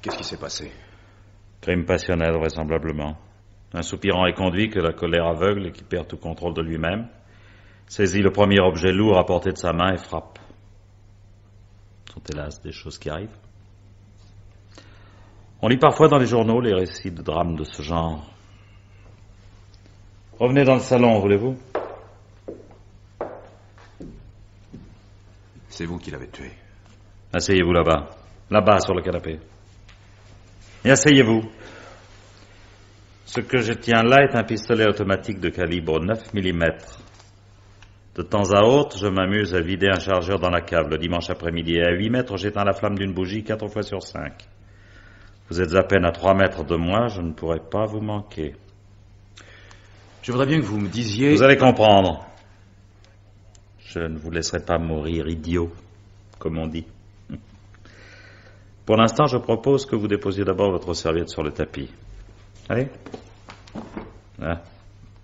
Speaker 3: Qu'est-ce qui s'est passé?
Speaker 2: Crime passionnel, vraisemblablement. Un soupirant est conduit que la colère aveugle et qui perd tout contrôle de lui-même, saisit le premier objet lourd à portée de sa main et frappe. Ce sont hélas des choses qui arrivent. On lit parfois dans les journaux les récits de drames de ce genre. Revenez dans le salon, voulez-vous?
Speaker 3: C'est vous qui l'avez tué.
Speaker 2: Asseyez-vous là-bas. Là-bas, sur le canapé. Et asseyez-vous. Ce que je tiens là est un pistolet automatique de calibre 9 mm. De temps à autre, je m'amuse à vider un chargeur dans la cave le dimanche après-midi. Et à 8 mètres, j'éteins la flamme d'une bougie 4 fois sur 5. Vous êtes à peine à 3 mètres de moi, je ne pourrai pas vous manquer.
Speaker 3: Je voudrais bien que vous me disiez...
Speaker 2: Vous allez comprendre. Je ne vous laisserai pas mourir idiot, comme on dit. Pour l'instant, je propose que vous déposiez d'abord votre serviette sur le tapis. Allez. Là.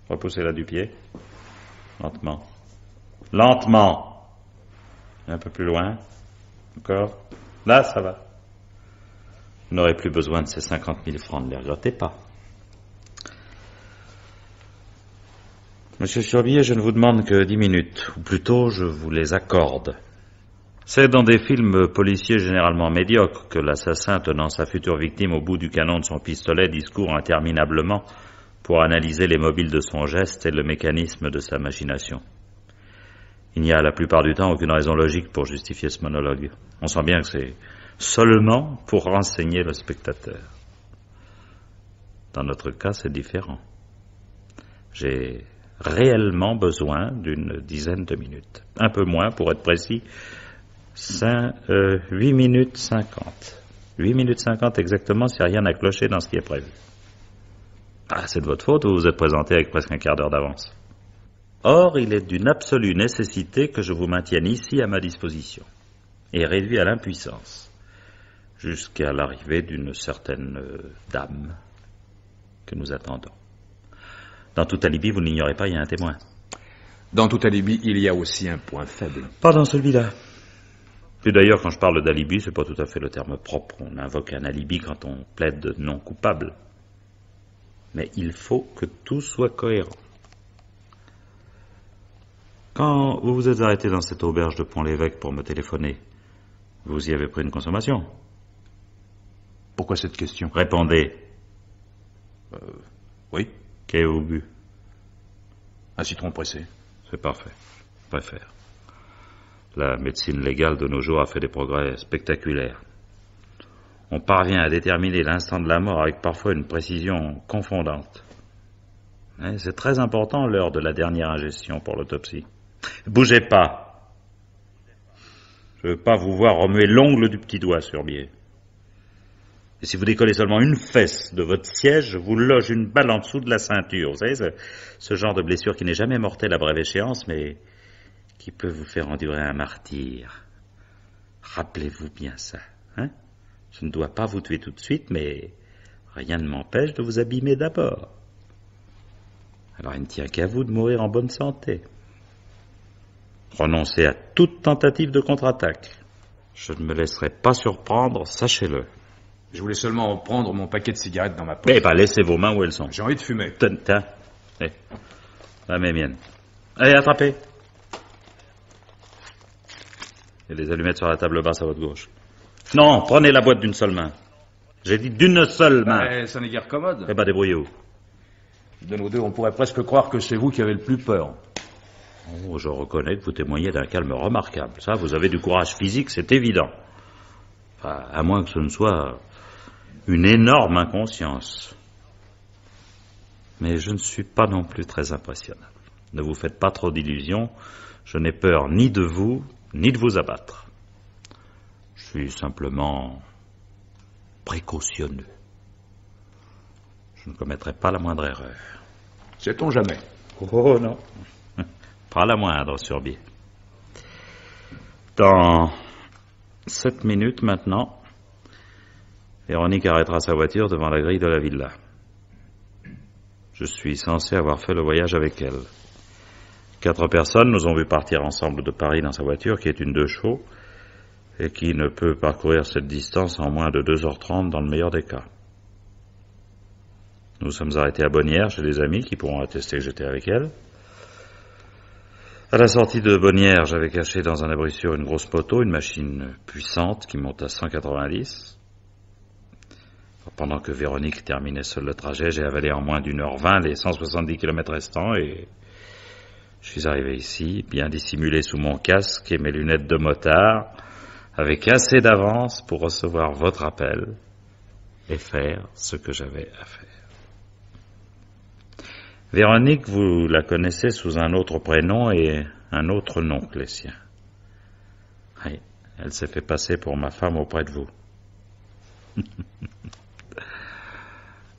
Speaker 2: Repoussez-la du pied. Lentement. Lentement. Un peu plus loin. Encore. Là, ça va. Vous n'aurez plus besoin de ces 50 000 francs, ne les regrettez pas. Monsieur Surbier, je ne vous demande que 10 minutes, ou plutôt je vous les accorde. C'est dans des films policiers généralement médiocres que l'assassin, tenant sa future victime au bout du canon de son pistolet, discourt interminablement pour analyser les mobiles de son geste et le mécanisme de sa machination. Il n'y a la plupart du temps aucune raison logique pour justifier ce monologue. On sent bien que c'est seulement pour renseigner le spectateur. Dans notre cas, c'est différent. J'ai réellement besoin d'une dizaine de minutes. Un peu moins, pour être précis, 8 minutes 50. 8 minutes 50 exactement, si rien n'a cloché dans ce qui est prévu. Ah, c'est de votre faute, vous vous êtes présenté avec presque un quart d'heure d'avance. Or, il est d'une absolue nécessité que je vous maintienne ici à ma disposition, et réduit à l'impuissance, jusqu'à l'arrivée d'une certaine dame que nous attendons. Dans tout alibi, vous ne l'ignorez pas, il y a un témoin.
Speaker 3: Dans tout alibi, il y a aussi un point faible.
Speaker 2: Pas dans celui-là. Puis d'ailleurs, quand je parle d'alibi, c'est pas tout à fait le terme propre. On invoque un alibi quand on plaide non coupable. Mais il faut que tout soit cohérent. Quand vous vous êtes arrêté dans cette auberge de Pont-l'Évêque pour me téléphoner, vous y avez pris une consommation?
Speaker 4: Pourquoi cette question?
Speaker 2: Répondez.
Speaker 4: Oui.
Speaker 2: Qu'avez-vous bu?
Speaker 4: Un citron pressé.
Speaker 2: C'est parfait. Je préfère. La médecine légale de nos jours a fait des progrès spectaculaires. On parvient à déterminer l'instant de la mort avec parfois une précision confondante. C'est très important l'heure de la dernière ingestion pour l'autopsie. Bougez pas. Je ne veux pas vous voir remuer l'ongle du petit doigt, Surbier. Et si vous décollez seulement une fesse de votre siège, je vous loge une balle en dessous de la ceinture. Vous savez, ce genre de blessure qui n'est jamais mortelle à brève échéance, mais qui peut vous faire endurer un martyre. Rappelez-vous bien ça. Hein? Je ne dois pas vous tuer tout de suite, mais rien ne m'empêche de vous abîmer d'abord. Alors il ne tient qu'à vous de mourir en bonne santé. Renoncez à toute tentative de contre-attaque. Je ne me laisserai pas surprendre, sachez-le.
Speaker 3: Je voulais seulement prendre mon paquet de cigarettes dans ma poche.
Speaker 2: Eh ben, laissez vos mains où elles sont.
Speaker 3: J'ai envie de fumer.
Speaker 2: Tiens. La mienne. Allez, attrapez. Et les allumettes sur la table basse à votre gauche. Non, prenez la boîte d'une seule main. J'ai dit d'une seule main.
Speaker 3: Ça n'est guère commode.
Speaker 2: Eh ben, débrouillez-vous.
Speaker 4: De nous deux, on pourrait presque croire que c'est vous qui avez le plus peur.
Speaker 2: Oh, je reconnais que vous témoignez d'un calme remarquable. Ça, vous avez du courage physique, c'est évident. Enfin, à moins que ce ne soit une énorme inconscience. Mais je ne suis pas non plus très impressionnable. Ne vous faites pas trop d'illusions. Je n'ai peur ni de vous, ni de vous abattre. Je suis simplement précautionneux. Je ne commettrai pas la moindre erreur.
Speaker 4: Sait-on jamais?
Speaker 2: Oh non, pas la moindre, Sorbier. Dans 7 minutes maintenant, Véronique arrêtera sa voiture devant la grille de la villa. Je suis censé avoir fait le voyage avec elle. 4 personnes nous ont vu partir ensemble de Paris dans sa voiture, qui est une 2 chevaux, et qui ne peut parcourir cette distance en moins de 2h30 dans le meilleur des cas. Nous sommes arrêtés à Bonnières chez des amis qui pourront attester que j'étais avec elle. À la sortie de Bonnières, j'avais caché dans un abri-sûr une grosse moto, une machine puissante qui monte à 190. Pendant que Véronique terminait seule le trajet, j'ai avalé en moins d'1h20 les 170 km restants et je suis arrivé ici, bien dissimulé sous mon casque et mes lunettes de motard, avec assez d'avance pour recevoir votre appel et faire ce que j'avais à faire. Véronique, vous la connaissez sous un autre prénom et un autre nom que les siens. Oui, elle s'est fait passer pour ma femme auprès de vous.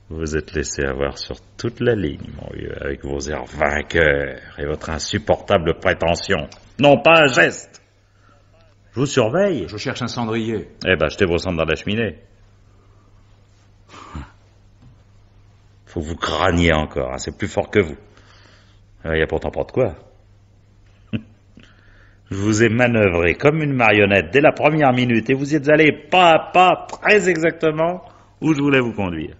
Speaker 2: Vous vous êtes laissé avoir sur toute la ligne, mon vieux, avec vos airs vainqueurs et votre insupportable prétention. Non, pas un geste. Je vous surveille.
Speaker 4: Je cherche un cendrier.
Speaker 2: Eh ben, jetez vos cendres dans la cheminée. Faut que vous crâniez encore, hein, c'est plus fort que vous. Il n'y a pourtant pas de quoi. Je vous ai manœuvré comme une marionnette dès la première minute et vous y êtes allé pas à pas, très exactement, où je voulais vous conduire.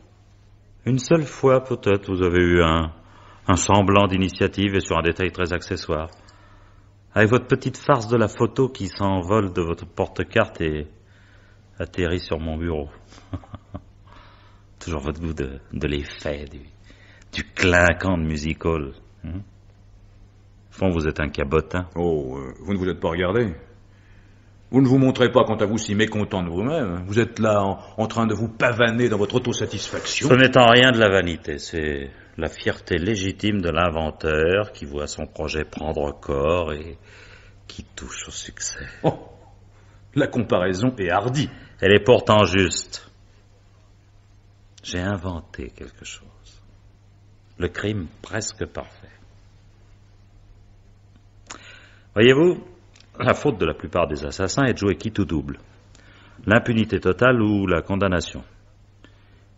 Speaker 2: Une seule fois, peut-être, vous avez eu un semblant d'initiative et sur un détail très accessoire. Avec votre petite farce de la photo qui s'envole de votre porte-carte et atterrit sur mon bureau. Toujours votre goût de l'effet, du clinquant de music hall. Au fond, vous êtes un cabotin.
Speaker 4: Oh, vous ne vous êtes pas regardé. Vous ne vous montrez pas, quant à vous, si mécontent de vous-même. Vous êtes là en train de vous pavaner dans votre autosatisfaction.
Speaker 2: Ce n'est en rien de la vanité, c'est la fierté légitime de l'inventeur qui voit son projet prendre corps et qui touche au succès.
Speaker 4: Oh, la comparaison est hardie.
Speaker 2: Elle est pourtant juste. J'ai inventé quelque chose. Le crime presque parfait. Voyez-vous, la faute de la plupart des assassins est de jouer quitte ou double. L'impunité totale ou la condamnation.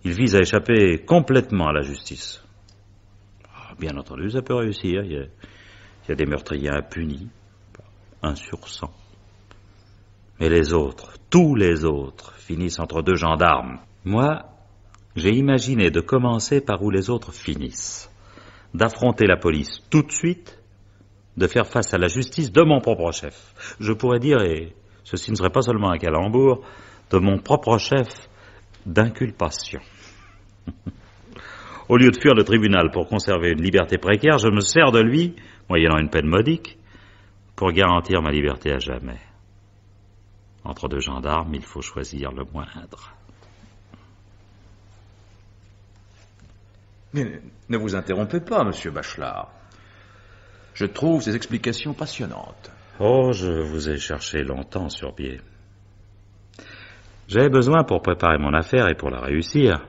Speaker 2: Ils visent à échapper complètement à la justice. Bien entendu, ça peut réussir. Il y a des meurtriers impunis, 1 sur 100. Mais les autres, tous les autres, finissent entre 2 gendarmes. Moi, j'ai imaginé de commencer par où les autres finissent. D'affronter la police tout de suite, de faire face à la justice de mon propre chef. Je pourrais dire, et ceci ne serait pas seulement un calembour, de mon propre chef d'inculpation. Au lieu de fuir le tribunal pour conserver une liberté précaire, je me sers de lui, moyennant une peine modique, pour garantir ma liberté à jamais. Entre 2 gendarmes, il faut choisir le moindre.
Speaker 4: Mais ne vous interrompez pas, monsieur Bachelard. Je trouve ces explications passionnantes.
Speaker 2: Oh, je vous ai cherché longtemps, Sorbier. J'avais besoin, pour préparer mon affaire et pour la réussir,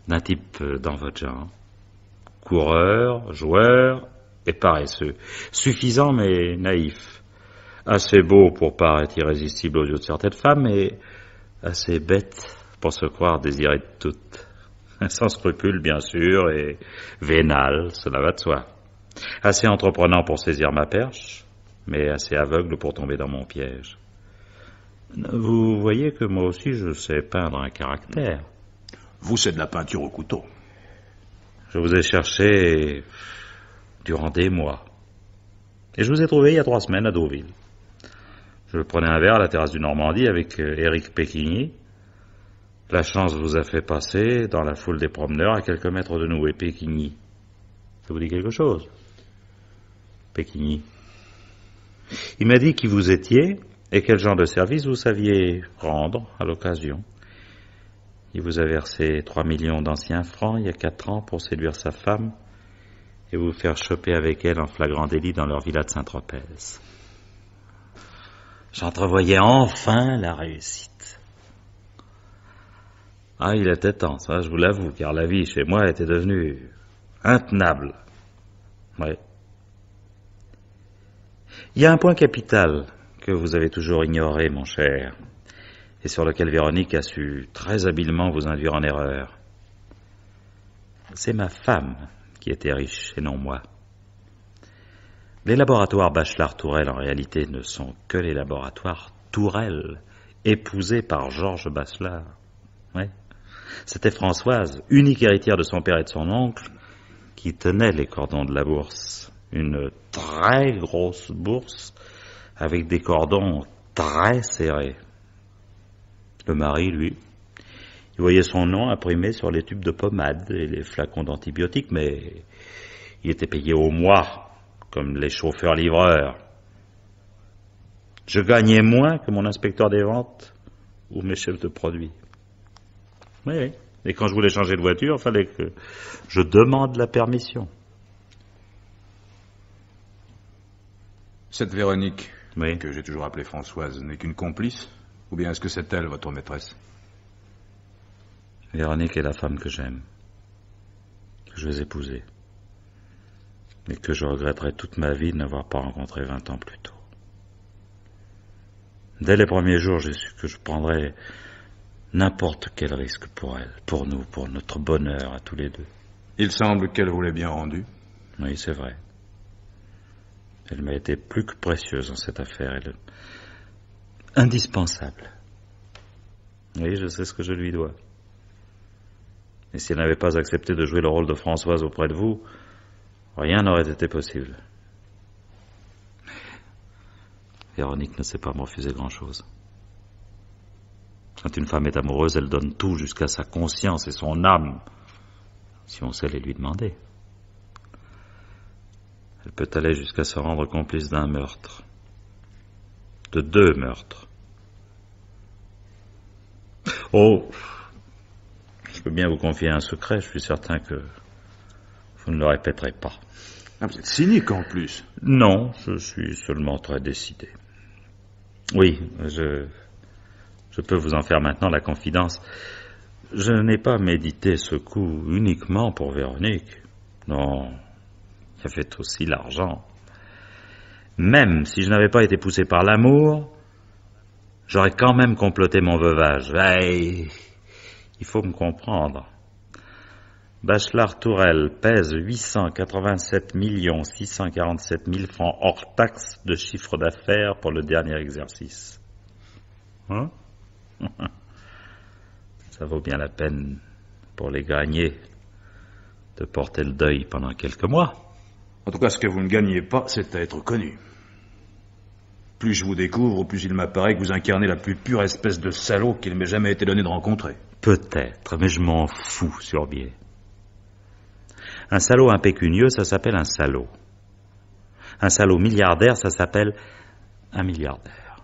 Speaker 2: d'un type dans votre genre. Coureur, joueur et paresseux. Suffisant mais naïf. Assez beau pour paraître irrésistible aux yeux de certaines femmes et assez bête pour se croire désiré de toutes. Sans scrupules, bien sûr, et vénal, cela va de soi. Assez entreprenant pour saisir ma perche, mais assez aveugle pour tomber dans mon piège. Vous voyez que moi aussi je sais peindre un caractère.
Speaker 4: Vous, c'est de la peinture au couteau.
Speaker 2: Je vous ai cherché durant des mois. Et je vous ai trouvé il y a 3 semaines à Deauville. Je prenais un verre à la terrasse du Normandie avec Éric Péquigny. La chance vous a fait passer dans la foule des promeneurs à quelques mètres de nous. Et Péquigny, ça vous dit quelque chose? Péquigny. Il m'a dit qui vous étiez et quel genre de service vous saviez rendre à l'occasion. Il vous a versé 3 millions d'anciens francs il y a 4 ans pour séduire sa femme et vous faire choper avec elle en flagrant délit dans leur villa de Saint-Tropez. J'entrevoyais enfin la réussite. Ah, il était temps, ça, je vous l'avoue, car la vie chez moi était devenue intenable. Oui. Il y a un point capital que vous avez toujours ignoré, mon cher, et sur lequel Véronique a su très habilement vous induire en erreur. C'est ma femme qui était riche et non moi. Les laboratoires Bachelard-Tourelle, en réalité, ne sont que les laboratoires Tourelle, épousés par Georges Bachelard. Ouais. C'était Françoise, unique héritière de son père et de son oncle, qui tenait les cordons de la bourse. Une très grosse bourse, avec des cordons très serrés. Le mari, lui, il voyait son nom imprimé sur les tubes de pommade et les flacons d'antibiotiques, mais il était payé au mois, comme les chauffeurs-livreurs. Je gagnais moins que mon inspecteur des ventes ou mes chefs de produits. Oui, et quand je voulais changer de voiture, il fallait que je demande la permission.
Speaker 4: Cette Véronique,
Speaker 2: Oui.
Speaker 4: que j'ai toujours appelée Françoise, n'est qu'une complice? Ou bien est-ce que c'est elle, votre maîtresse?
Speaker 2: Véronique est la femme que j'aime, que je vais épouser, et que je regretterai toute ma vie de n'avoir pas rencontré 20 ans plus tôt. Dès les premiers jours, j'ai su que je prendrais n'importe quel risque pour elle, pour nous, pour notre bonheur à tous les deux.
Speaker 4: Il semble qu'elle vous l'ait bien rendu.
Speaker 2: Oui, c'est vrai. Elle m'a été plus que précieuse dans cette affaire, elle est indispensable. Oui, je sais ce que je lui dois. Et si elle n'avait pas accepté de jouer le rôle de Françoise auprès de vous, rien n'aurait été possible. Véronique ne sait pas me refuser grand-chose. Quand une femme est amoureuse, elle donne tout jusqu'à sa conscience et son âme, si on sait les lui demander. Elle peut aller jusqu'à se rendre complice d'un meurtre, de 2 meurtres. Oh, je peux bien vous confier un secret, je suis certain que vous ne le répéterez pas.
Speaker 4: Ah, vous êtes cynique en plus.
Speaker 2: Non, je suis seulement très décidé. Oui, je peux vous en faire maintenant la confidence. Je n'ai pas médité ce coup uniquement pour Véronique. Non, il y avait aussi l'argent. Même si je n'avais pas été poussé par l'amour, j'aurais quand même comploté mon veuvage. Hey, il faut me comprendre. Bachelard-Tourelle pèse 887 647 000 francs hors taxes de chiffre d'affaires pour le dernier exercice. Hein? Ça vaut bien la peine pour les gagnés de porter le deuil pendant quelques mois.
Speaker 4: En tout cas, ce que vous ne gagnez pas, c'est à être connu. Plus je vous découvre, plus il m'apparaît que vous incarnez la plus pure espèce de salaud qu'il m'ait jamais été donné de rencontrer.
Speaker 2: Peut-être, mais je m'en fous, Surbier. Un salaud impécunieux, ça s'appelle un salaud. Un salaud milliardaire, ça s'appelle un milliardaire.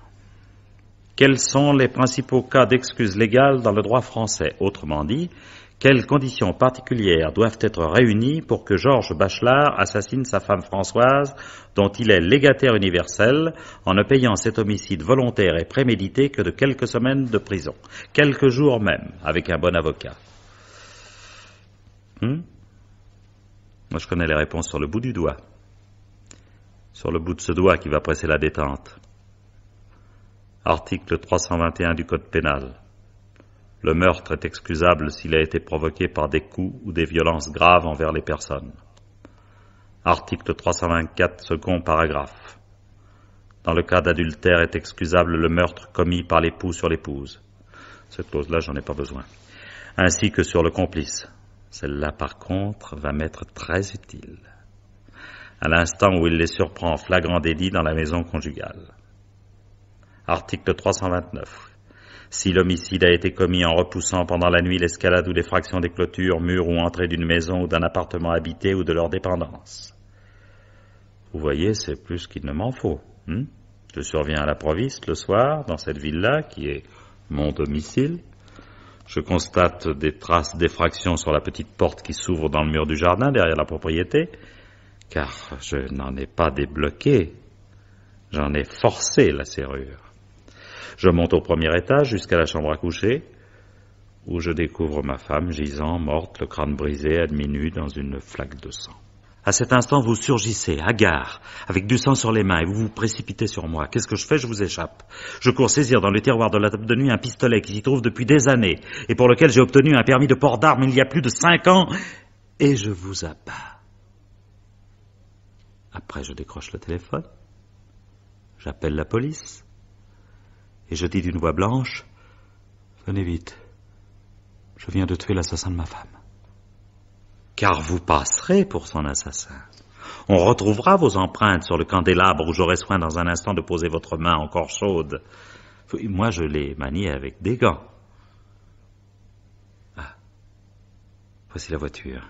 Speaker 2: Quels sont les principaux cas d'excuse légale dans le droit français? Autrement dit, quelles conditions particulières doivent être réunies pour que Georges Bachelard assassine sa femme Françoise, dont il est légataire universel, en ne payant cet homicide volontaire et prémédité que de quelques semaines de prison, quelques jours même, avec un bon avocat? Moi, je connais les réponses sur le bout du doigt. Sur le bout de ce doigt qui va presser la détente. Article 321 du Code pénal. Le meurtre est excusable s'il a été provoqué par des coups ou des violences graves envers les personnes. Article 324, second paragraphe. Dans le cas d'adultère est excusable le meurtre commis par l'époux sur l'épouse. Cette clause-là, j'en ai pas besoin. Ainsi que sur le complice. Celle-là, par contre, va m'être très utile. À l'instant où il les surprend en flagrant délit dans la maison conjugale. Article 329. Si l'homicide a été commis en repoussant pendant la nuit l'escalade ou l'effraction des clôtures, murs ou entrées d'une maison ou d'un appartement habité ou de leur dépendance. Vous voyez, c'est plus qu'il ne m'en faut. Je surviens à l'improviste le soir, dans cette ville-là, qui est mon domicile. Je constate des traces d'effraction sur la petite porte qui s'ouvre dans le mur du jardin, derrière la propriété, car je n'en ai pas débloqué, j'en ai forcé la serrure. Je monte au premier étage jusqu'à la chambre à coucher, où je découvre ma femme gisant, morte, le crâne brisé, à demi-nue, dans une flaque de sang. À cet instant, vous surgissez, hagard, avec du sang sur les mains, et vous vous précipitez sur moi. Qu'est-ce que je fais? Je vous échappe. Je cours saisir dans le tiroir de la table de nuit un pistolet qui s'y trouve depuis des années, et pour lequel j'ai obtenu un permis de port d'armes il y a plus de 5 ans, et je vous abats. Après, je décroche le téléphone, j'appelle la police, et je dis d'une voix blanche, « Venez vite, je viens de tuer l'assassin de ma femme. » Car vous passerez pour son assassin. On retrouvera vos empreintes sur le candélabre où j'aurai soin dans un instant de poser votre main encore chaude. Moi, je les maniais avec des gants. Ah, voici la voiture.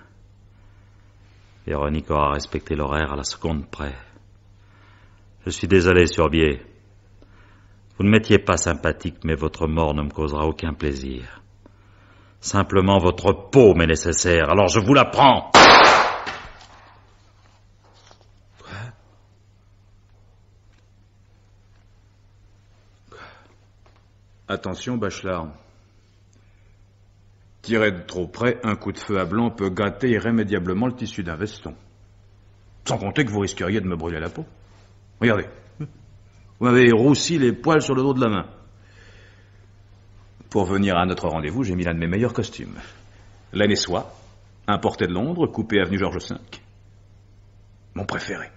Speaker 2: Véronique aura respecté l'horaire à la seconde près. Je suis désolé, Surbier. Vous ne m'étiez pas sympathique, mais votre mort ne me causera aucun plaisir. Simplement, votre peau m'est nécessaire, alors je vous la prends. Quoi?
Speaker 4: Attention, Bachelard. Tirer de trop près, un coup de feu à blanc peut gâter irrémédiablement le tissu d'un veston. Sans compter que vous risqueriez de me brûler la peau. Regardez. Vous m'avez roussi les poils sur le dos de la main. Pour venir à notre rendez-vous, j'ai mis l'un de mes meilleurs costumes. Laine et soie, importé de Londres, coupé avenue Georges V. Mon préféré.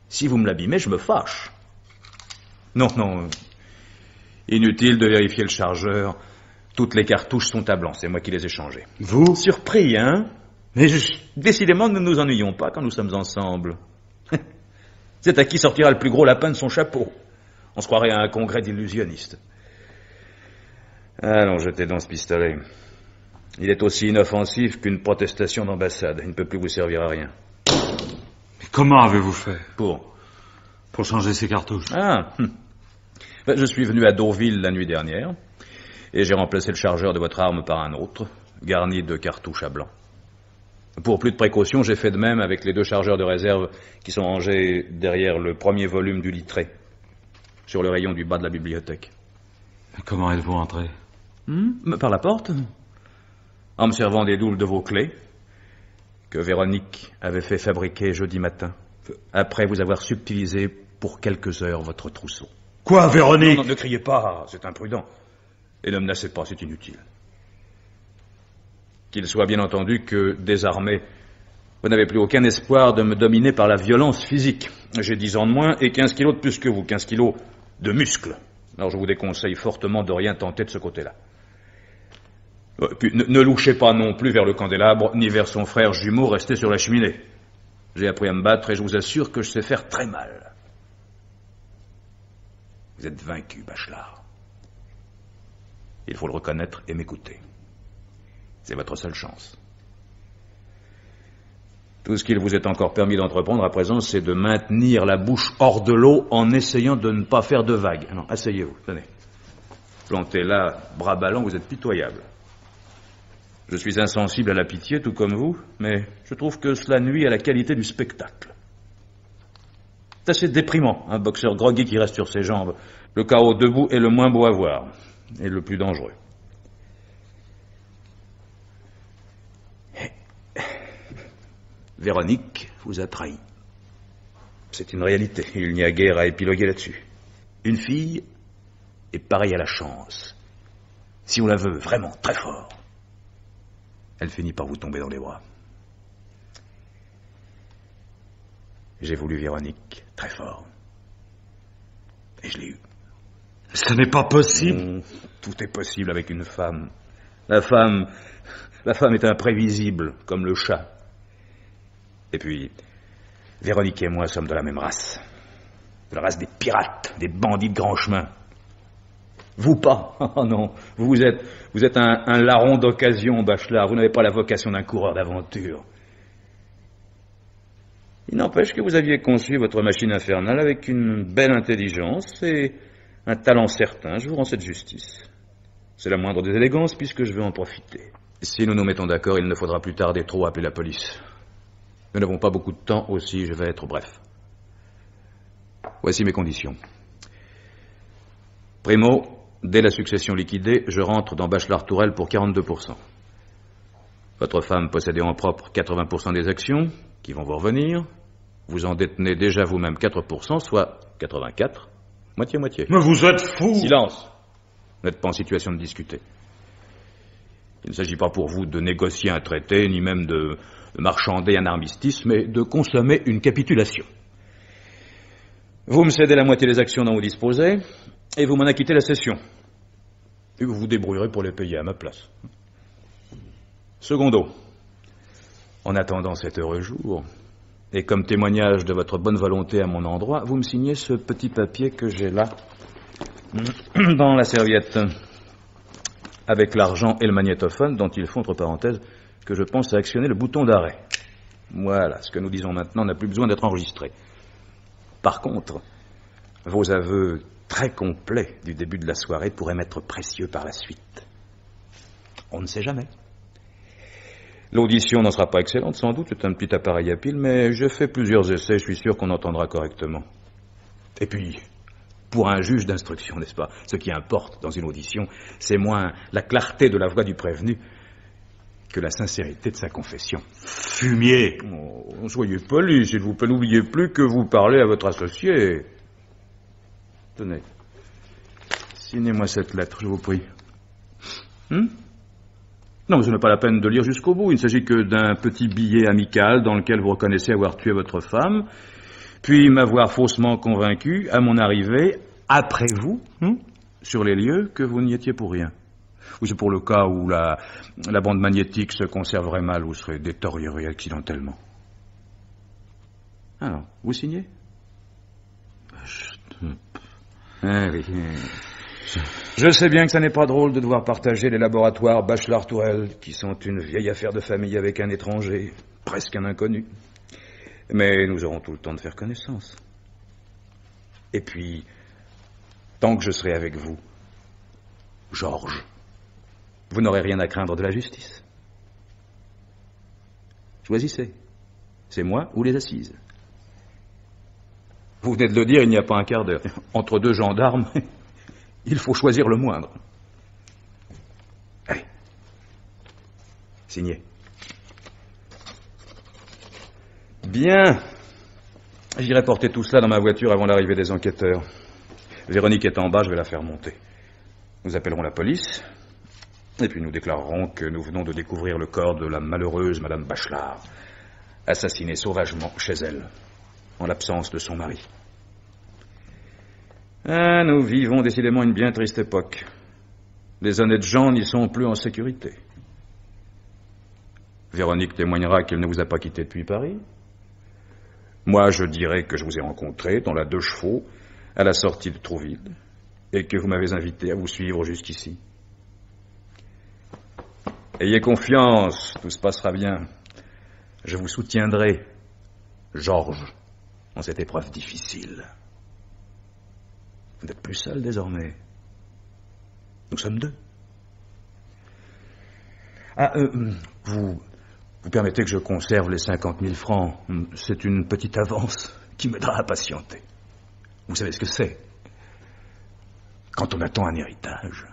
Speaker 4: Si vous me l'abîmez, je me fâche. Non, inutile de vérifier le chargeur. Toutes les cartouches sont à blanc, c'est moi qui les ai changées.
Speaker 1: Vous?
Speaker 4: Surpris, hein? Mais décidément, nous ne nous ennuyons pas quand nous sommes ensemble. C'est à qui sortira le plus gros lapin de son chapeau. On se croirait à un congrès d'illusionnistes. Allons, jetez dans ce pistolet. Il est aussi inoffensif qu'une protestation d'ambassade. Il ne peut plus vous servir à rien.
Speaker 1: Mais comment avez-vous fait?
Speaker 4: Pour
Speaker 1: changer ces cartouches.
Speaker 4: Je suis venu à Deauville la nuit dernière, et j'ai remplacé le chargeur de votre arme par un autre, garni de cartouches à blanc. Pour plus de précaution, j'ai fait de même avec les 2 chargeurs de réserve qui sont rangés derrière le premier volume du Littré, sur le rayon du bas de la bibliothèque.
Speaker 1: Mais comment êtes-vous entré?
Speaker 4: Par la porte, en me servant des doubles de vos clés, que Véronique avait fait fabriquer jeudi matin, après vous avoir subtilisé pour quelques heures votre trousseau.
Speaker 1: Quoi, Véronique?
Speaker 4: Non, ne criez pas, c'est imprudent. Et ne menacez pas, c'est inutile. Qu'il soit bien entendu que, désarmé, vous n'avez plus aucun espoir de me dominer par la violence physique. J'ai 10 ans de moins et 15 kilos de plus que vous, 15 kilos de muscles. Alors je vous déconseille fortement de rien tenter de ce côté-là. Puis ne louchez pas non plus vers le candélabre, ni vers son frère jumeau resté sur la cheminée. J'ai appris à me battre et je vous assure que je sais faire très mal. Vous êtes vaincu, Bachelard. Il faut le reconnaître et m'écouter. C'est votre seule chance. Tout ce qu'il vous est encore permis d'entreprendre à présent, c'est de maintenir la bouche hors de l'eau en essayant de ne pas faire de vagues. Non, asseyez-vous, tenez. Plantez là, bras ballants, vous êtes pitoyable. Je suis insensible à la pitié, tout comme vous, mais je trouve que cela nuit à la qualité du spectacle. C'est assez déprimant, un boxeur groggy qui reste sur ses jambes. Le chaos debout est le moins beau à voir, et le plus dangereux. Véronique vous a trahi. C'est une réalité, il n'y a guère à épiloguer là-dessus. Une fille est pareille à la chance. Si on la veut vraiment très fort, elle finit par vous tomber dans les bras. J'ai voulu Véronique très fort. Et je l'ai eue.
Speaker 1: Ce n'est pas possible.
Speaker 4: Tout est possible avec une femme. La femme est imprévisible, comme le chat. Et puis, Véronique et moi sommes de la même race. De la race des pirates, des bandits de grand chemin. Vous pas. Oh non, vous êtes un larron d'occasion, Bachelard. Vous n'avez pas la vocation d'un coureur d'aventure. Il n'empêche que vous aviez conçu votre machine infernale avec une belle intelligence et un talent certain. Je vous rends cette justice. C'est la moindre des élégances puisque je veux en profiter.
Speaker 3: Si nous nous mettons d'accord, il ne faudra plus tarder trop appeler la police. Nous n'avons pas beaucoup de temps aussi, je vais être bref. Voici mes conditions. Primo, dès la succession liquidée, je rentre dans Bachelard-Tourelle pour 42%. Votre femme possédait en propre 80% des actions, qui vont vous revenir. Vous en détenez déjà vous-même 4%, soit 84. Moitié-moitié.
Speaker 4: Mais vous êtes fou!
Speaker 3: Silence! Vous n'êtes pas en situation de discuter. Il ne s'agit pas pour vous de négocier un traité, ni même de marchander un armistice, mais de consommer une capitulation. Vous me cédez la moitié des actions dont vous disposez, et vous m'en acquittez la cession. Et vous vous débrouillerez pour les payer à ma place. Secondo, en attendant cet heureux jour, et comme témoignage de votre bonne volonté à mon endroit, vous me signez ce petit papier que j'ai là, dans la serviette, avec l'argent et le magnétophone, dont il faut, entre parenthèses, que je pense à actionner le bouton d'arrêt. Voilà, ce que nous disons maintenant n'a plus besoin d'être enregistré. Par contre, vos aveux très complets du début de la soirée pourraient m'être précieux par la suite. On ne sait jamais. L'audition n'en sera pas excellente, sans doute, c'est un petit appareil à pile, mais je fais plusieurs essais, je suis sûr qu'on entendra correctement. Et puis, pour un juge d'instruction, n'est-ce pas, ce qui importe dans une audition, c'est moins la clarté de la voix du prévenu que la sincérité de sa confession.
Speaker 4: Fumier!
Speaker 3: Oh, soyez poli, s'il vous plaît, n'oubliez plus que vous parlez à votre associé. Tenez, signez-moi cette lettre, je vous prie. Non, mais ce n'est pas la peine de lire jusqu'au bout. Il ne s'agit que d'un petit billet amical dans lequel vous reconnaissez avoir tué votre femme, puis m'avoir faussement convaincu, à mon arrivée, après vous, sur les lieux, que vous n'y étiez pour rien. Oui, c'est pour le cas où la bande magnétique se conserverait mal ou serait détériorée accidentellement. Alors, vous signez? Ah oui. Je sais bien que ça n'est pas drôle de devoir partager les laboratoires Bachelard-Tourelle, qui sont une vieille affaire de famille avec un étranger, presque un inconnu. Mais nous aurons tout le temps de faire connaissance. Et puis, tant que je serai avec vous, Georges, vous n'aurez rien à craindre de la justice. Choisissez. C'est moi ou les assises. Vous venez de le dire il n'y a pas un quart d'heure. Entre deux gendarmes, il faut choisir le moindre. Allez. Signez. Bien. J'irai porter tout cela dans ma voiture avant l'arrivée des enquêteurs. Véronique est en bas, je vais la faire monter. Nous appellerons la police, et puis nous déclarerons que nous venons de découvrir le corps de la malheureuse Madame Bachelard, assassinée sauvagement chez elle, en l'absence de son mari. Ah, nous vivons décidément une bien triste époque. Les honnêtes gens n'y sont plus en sécurité. Véronique témoignera qu'elle ne vous a pas quitté depuis Paris. Moi, je dirai que je vous ai rencontré dans la 2 chevaux, à la sortie de Trouville, et que vous m'avez invité à vous suivre jusqu'ici. Ayez confiance, tout se passera bien. Je vous soutiendrai, Georges, en cette épreuve difficile. Vous n'êtes plus seul désormais. Nous sommes 2. Ah, vous permettez que je conserve les 50 000 francs. C'est une petite avance qui m'aidera à patienter. Vous savez ce que c'est quand on attend un héritage.